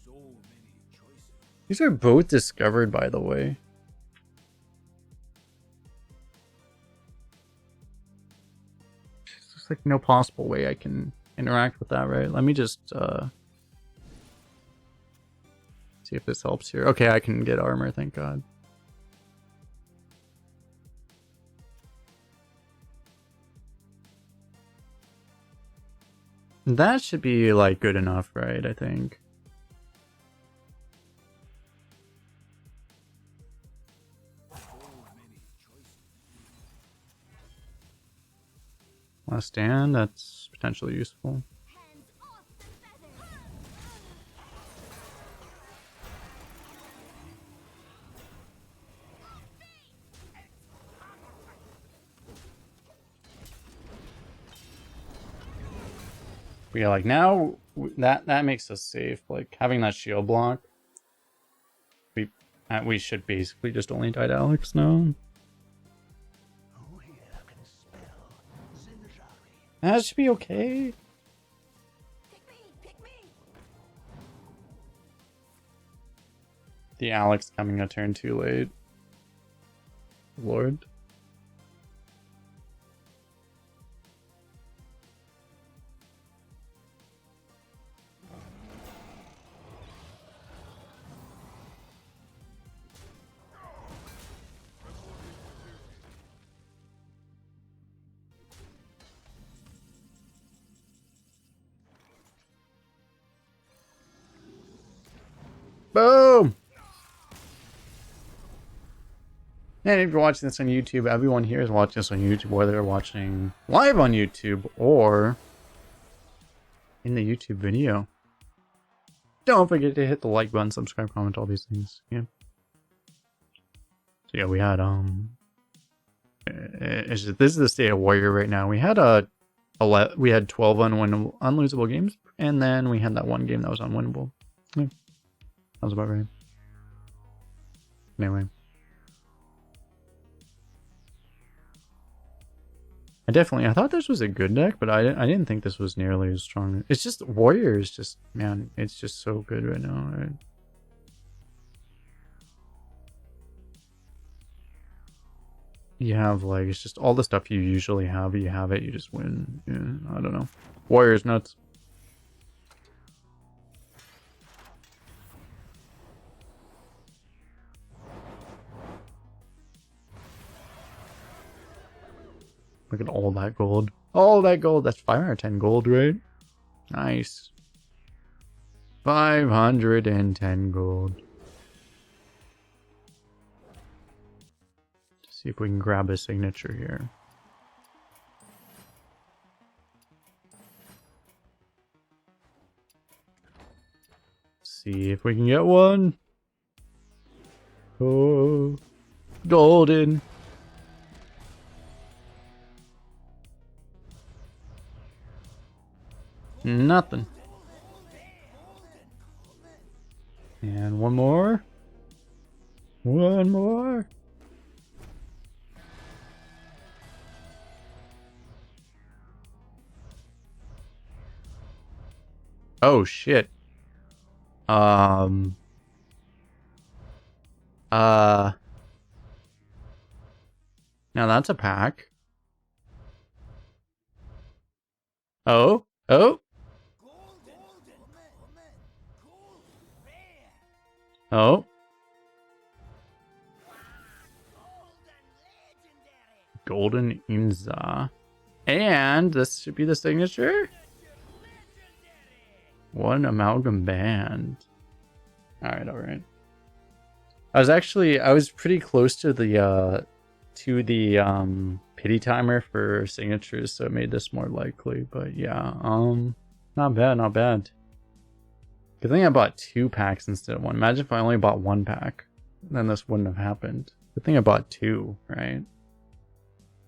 So many choices. These are both discovered, by the way. There's just like no possible way I can interact with that, right? Let me just see if this helps here. Okay, I can get armor, thank God. That should be like good enough, right? I think. Last stand, that's potentially useful. Hands off the feathers. But yeah, like now that makes us safe. Like having that shield block, we should basically just only die to Alex now. Who here can spell Menagerie? That should be okay. Pick me, pick me. The Alex coming a turn too late. Lord. Boom! And if you're watching this on YouTube, everyone here is watching this on YouTube, whether they're watching live on YouTube or in the YouTube video. Don't forget to hit the like button, subscribe, comment, all these things. Yeah. So yeah, we had this is the state of Warrior right now. We had 12 unlosable games, and then we had that one game that was unwinnable. Yeah. That was about right. Anyway. I thought this was a good deck, but I didn't think this was nearly as strong. It's just, Warrior is just, man, it's just so good right now, right? You have, like, it's just all the stuff you usually have, you have it, you just win. Yeah, I don't know. Warrior's nuts. Look at all that gold. All that gold. That's 510 gold, right? Nice. 510 gold. Let's see if we can grab a signature here. See if we can get one. Oh, golden. Nothing. And one more. One more. Oh shit. Now that's a pack. Oh, oh, oh. Golden Inza. And this should be the signature. One amalgam band. Alright, alright. I was pretty close to the pity timer for signatures, so it made this more likely. But yeah, not bad, not bad. Good thing I bought 2 packs instead of 1. Imagine if I only bought 1 pack. Then this wouldn't have happened. Good thing I bought 2, right?